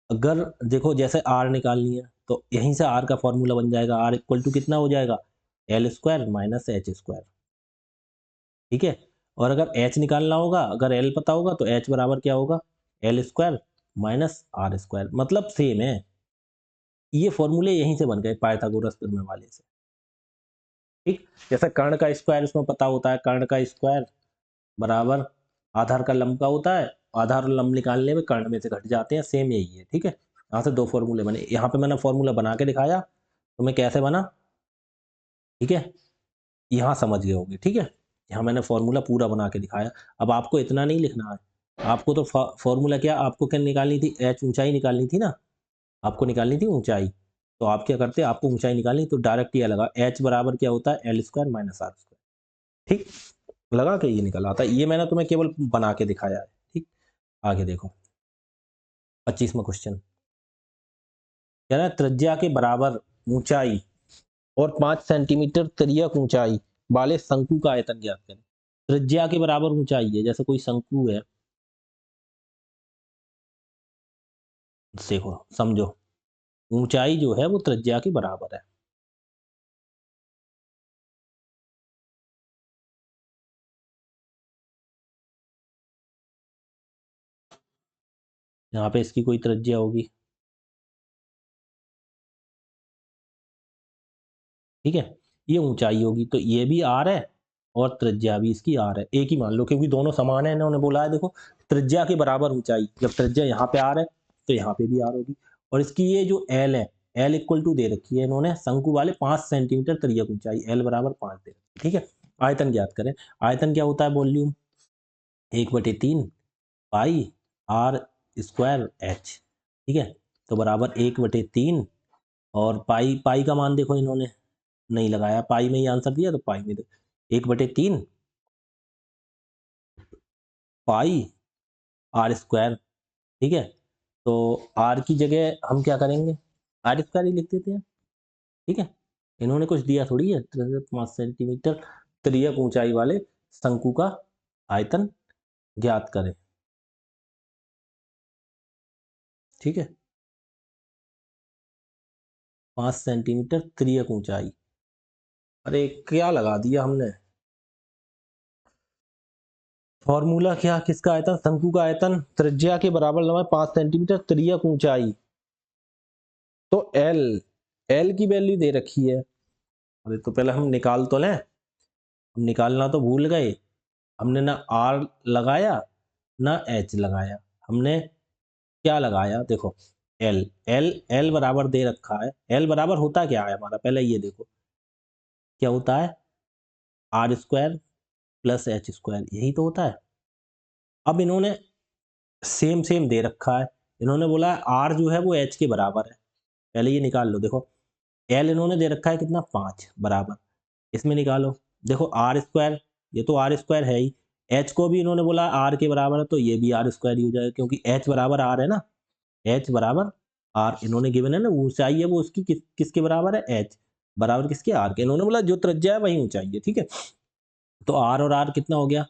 अगर देखो जैसे आर निकालनी है तो यहीं से आर का फॉर्मूला बन जाएगा, आर इक्वल टू कितना हो जाएगा, L square minus H square. ठीक है, और अगर एच निकालना होगा, अगर एल पता होगा तो एच बराबर क्या होगा, L square minus r square, मतलब सेम है, ये फॉर्मूले यहीं से बन गए पाइथागोरस प्रमेय वाले से। ठीक, जैसे कर्ण का स्क्वायर इसमें पता होता है, कर्ण का स्क्वायर बराबर आधार का लंब का होता है, आधार और लंब निकालने में कर्ण में से घट जाते हैं, सेम यही है। ठीक है, यहाँ से दो फॉर्मूले बने, यहाँ पे मैंने फॉर्मूला बना के दिखाया तुम्हें कैसे बना, ठीक है, यहाँ समझ गए होगे। ठीक है, यहाँ मैंने फॉर्मूला पूरा बना के दिखाया। अब आपको इतना नहीं लिखना है, आपको तो फॉर्मूला क्या, आपको क्या निकालनी थी, एच ऊंचाई निकालनी थी ना, आपको निकालनी थी ऊंचाई, तो आप क्या करते, आपको ऊंचाई निकालनी तो डायरेक्ट ये लगा, एच बराबर क्या होता है, L square minus r square. ठीक, लगा के ये निकल आता है, ये मैंने तुम्हें केवल बना के दिखाया है। ठीक, आगे देखो 25वां क्वेश्चन, कह रहा है त्रिज्या के बराबर ऊंचाई और 5 सेंटीमीटर तिर्यक ऊंचाई वाले शंकु का आयतन ज्ञात करें। त्रिज्या के बराबर ऊंचाई है, जैसे कोई शंकु है, देखो समझो, ऊंचाई जो है वो त्रिज्या के बराबर है। यहाँ पे इसकी कोई त्रिज्या होगी, ठीक है, ये ऊंचाई होगी, तो ये भी आर है और त्रिज्या भी इसकी आर है, एक ही मान लो, क्योंकि दोनों समान है, इन्होंने बोला है देखो त्रिज्या के बराबर ऊंचाई, जब त्रिज्या यहाँ पे आर है तो यहाँ पे भी आर होगी, और इसकी ये जो एल है, एल इक्वल टू दे रखी है इन्होंने शंकु वाले 5 सेंटीमीटर त्रिज्यक ऊंचाई, एल बराबर 5 दे रखी है। ठीक है, आयतन ज्ञात करें, आयतन क्या होता है, volume 1/3 pi r square H. ठीक है, तो बराबर 1/3, और पाई, पाई का मान देखो इन्होंने नहीं लगाया, पाई में ही आंसर दिया तो पाई में दे, 1/3 पाई आर स्क्वायर। ठीक है, तो आर की जगह हम क्या करेंगे, आर स्क्वायर ही लिख देते हैं। ठीक है, इन्होंने कुछ दिया थोड़ी है, 5 सेंटीमीटर तिर्यक ऊंचाई वाले शंकु का आयतन ज्ञात करें। ठीक है, 5 सेंटीमीटर तिर्यक ऊंचाई, अरे क्या लगा दिया हमने, फॉर्मूला क्या, किसका आयतन, शंकु का आयतन त्रिज्या के बराबर लंबाई 5 सेंटीमीटर, त्रियक ऊंचाई, तो एल की वैल्यू दे रखी है। अरे तो पहले हम निकाल तो लें, हम निकालना तो भूल गए, हमने ना आर लगाया ना एच लगाया, हमने क्या लगाया, देखो एल एल एल बराबर दे रखा है। एल बराबर होता क्या है हमारा, पहले ये देखो क्या होता है, r square plus H square, यही तो होता है। अब इन्होंने सेम सेम दे रखा है, इन्होंने बोला आर जो है वो एच के बराबर है, पहले ये निकाल लो। देखो एल इन्होंने दे रखा है कितना, 5 बराबर, इसमें निकालो। देखो आर स्क्वायर, ये तो आर स्क्वायर है ही, एच को भी इन्होंने बोला आर के बराबर है, तो ये भी आर स्क्वायर ही हो जाएगा, क्योंकि एच बराबर आर है ना, एच बराबर आर इन्होंने गिवन है ना, ऊंचाई है वो उसकी किसके बराबर है, एच बराबर किसके, आर के। इन्होंने बोला जो त्रिज्या है वही ऊंचाई है, ठीक है। तो आर और आर कितना हो गया,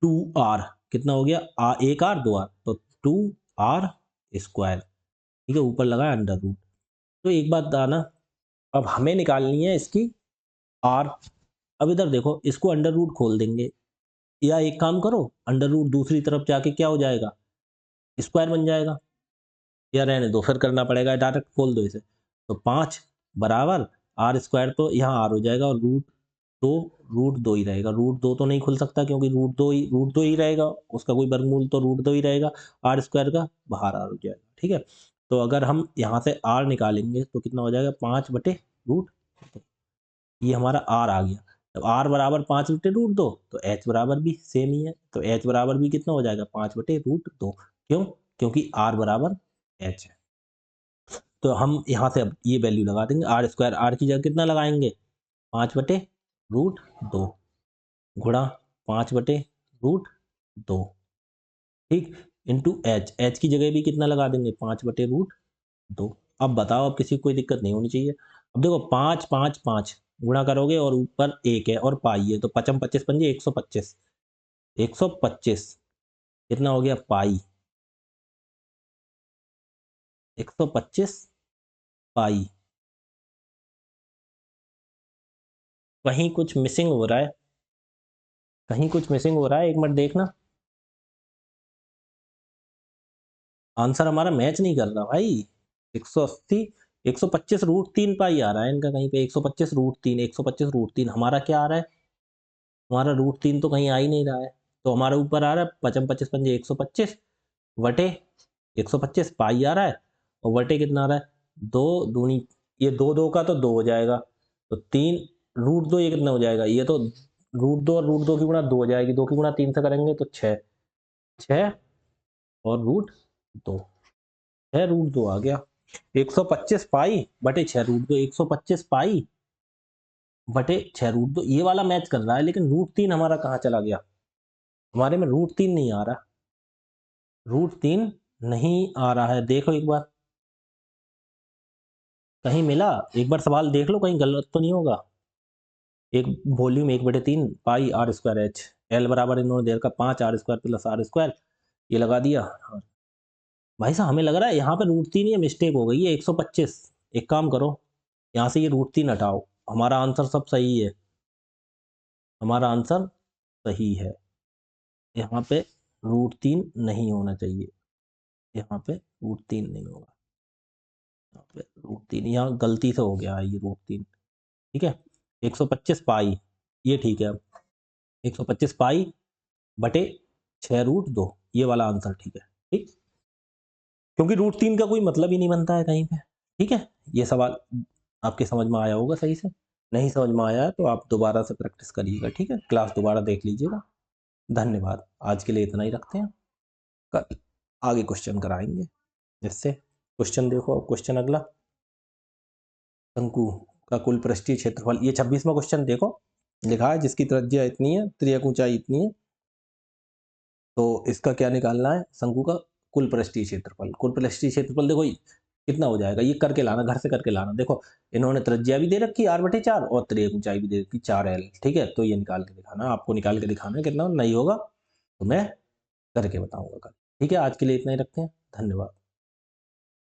2r, कितना हो गया, एक आर दो आर, तो 2r स्क्वायर, ठीक है, ऊपर लगा अंडर रूट। तो एक बात आना, अब हमें निकालनी है इसकी आर। अब इधर देखो, इसको अंडर रूट खोल देंगे, या एक काम करो, अंडर रूट दूसरी तरफ जाके क्या हो जाएगा, स्क्वायर बन जाएगा, या रहने दो फिर करना पड़ेगा, डायरेक्ट खोल दो इसे। तो 5 बराबर आर स्क्वायर, तो यहाँ आर हो जाएगा, और रूट दो ही रहेगा, रूट दो तो नहीं खुल सकता, क्योंकि रूट दो ही रहेगा, उसका कोई वर्गमूल तो रूट दो ही रहेगा, आर स्क्वायर का बाहर आर हो जाएगा, ठीक है। तो अगर हम यहाँ से आर निकालेंगे तो कितना हो जाएगा, 5/रूट, ये हमारा आर आ गया। जब आर बराबर 5/√2, तो एच बराबर भी सेम ही है, तो एच बराबर भी कितना हो जाएगा, 5/√2। क्यों, क्योंकि आर बराबर एच है। तो हम यहाँ से अब ये वैल्यू लगा देंगे, आर स्क्वायर, आर की जगह कितना लगाएंगे, 5/√2 गुणा 5/√2, ठीक, इंटू एच, एच की जगह भी कितना लगा देंगे, 5/√2। अब बताओ, अब किसी को कोई दिक्कत नहीं होनी चाहिए। अब देखो 5 5 5 गुणा करोगे और ऊपर एक है और पाई है, तो 5 25 पंजे 125, 125 कितना हो गया, पाई, 125 पाई। कहीं कुछ मिसिंग हो रहा है, कहीं कुछ मिसिंग हो रहा है, एक मिनट देखना, आंसर हमारा मैच नहीं कर रहा भाई। 180, 125√3 पाई आ रहा है इनका, कहीं पे 125√3, 125√3, हमारा क्या आ रहा है, हमारा √3 तो कहीं आ ही नहीं रहा है। तो हमारा ऊपर आ रहा है 55 25 पंजे 125 वटे 125 पाई आ रहा है, और वटे कितना आ रहा है, दो दूनी, ये दो दो का तो दो हो जाएगा, तो 3√2, ये कितना हो जाएगा, ये तो √2 और √2 की गुणा 2 हो जाएगी, 2 की गुणा 3 से करेंगे तो 6, 6 और √2, 6√2 आ गया। 125 पाई बटे 6√2, 125 पाई बटे 6√2, ये वाला मैच कर रहा है, लेकिन √3 हमारा कहाँ चला गया, हमारे में √3 नहीं आ रहा, √3 नहीं आ रहा है, देखो एक बार, कहीं मिला, एक बार सवाल देख लो कहीं गलत तो नहीं होगा। एक volume 1/3 pi r square H, L बराबर इन्होंने दे रखा 5 r square plus r square, ये लगा दिया। भाई साहब हमें लग रहा है यहाँ पे √3 ये मिस्टेक हो गई है, 125, एक काम करो, यहाँ से ये √3 हटाओ, हमारा आंसर सब सही है, हमारा आंसर सही है। यहाँ पे √3 नहीं होना चाहिए, यहाँ पे √3 नहीं होगा, यहाँ पे √3, यहाँ गलती से हो गया है ये √3, ठीक है। 125 पाई, ये ठीक है, अब 125 पाई बटे 6√2, ये वाला आंसर ठीक है, ठीक, क्योंकि √3 का कोई मतलब ही नहीं बनता है कहीं पे, ठीक है। ये सवाल आपके समझ में आया होगा सही से, नहीं समझ में आया है तो आप दोबारा से प्रैक्टिस करिएगा, ठीक है, क्लास दोबारा देख लीजिएगा। धन्यवाद, आज के लिए इतना ही रखते हैं, कल आगे क्वेश्चन कराएंगे इससे। क्वेश्चन देखो, क्वेश्चन अगला, शंकु का कुल पृष्ठीय क्षेत्रफल, ये 26वां क्वेश्चन देखो, लिखा है जिसकी त्रिज्या इतनी है, त्रियक ऊंचाई इतनी है, तो इसका क्या निकालना है, शंकु का कुल पृष्ठीय क्षेत्रफल। कुल पृष्ठीय क्षेत्रफल देखो कितना हो जाएगा, ये करके लाना, घर से करके लाना। देखो इन्होंने त्रिज्या भी दे रखी r/4 और त्रियक ऊंचाई भी दे रखी 4l, ठीक है, तो ये निकाल के दिखाना, आपको निकाल के दिखाना है, कितना नहीं होगा तो मैं करके बताऊंगा कल, ठीक है। आज के लिए इतना ही रखते हैं, धन्यवाद।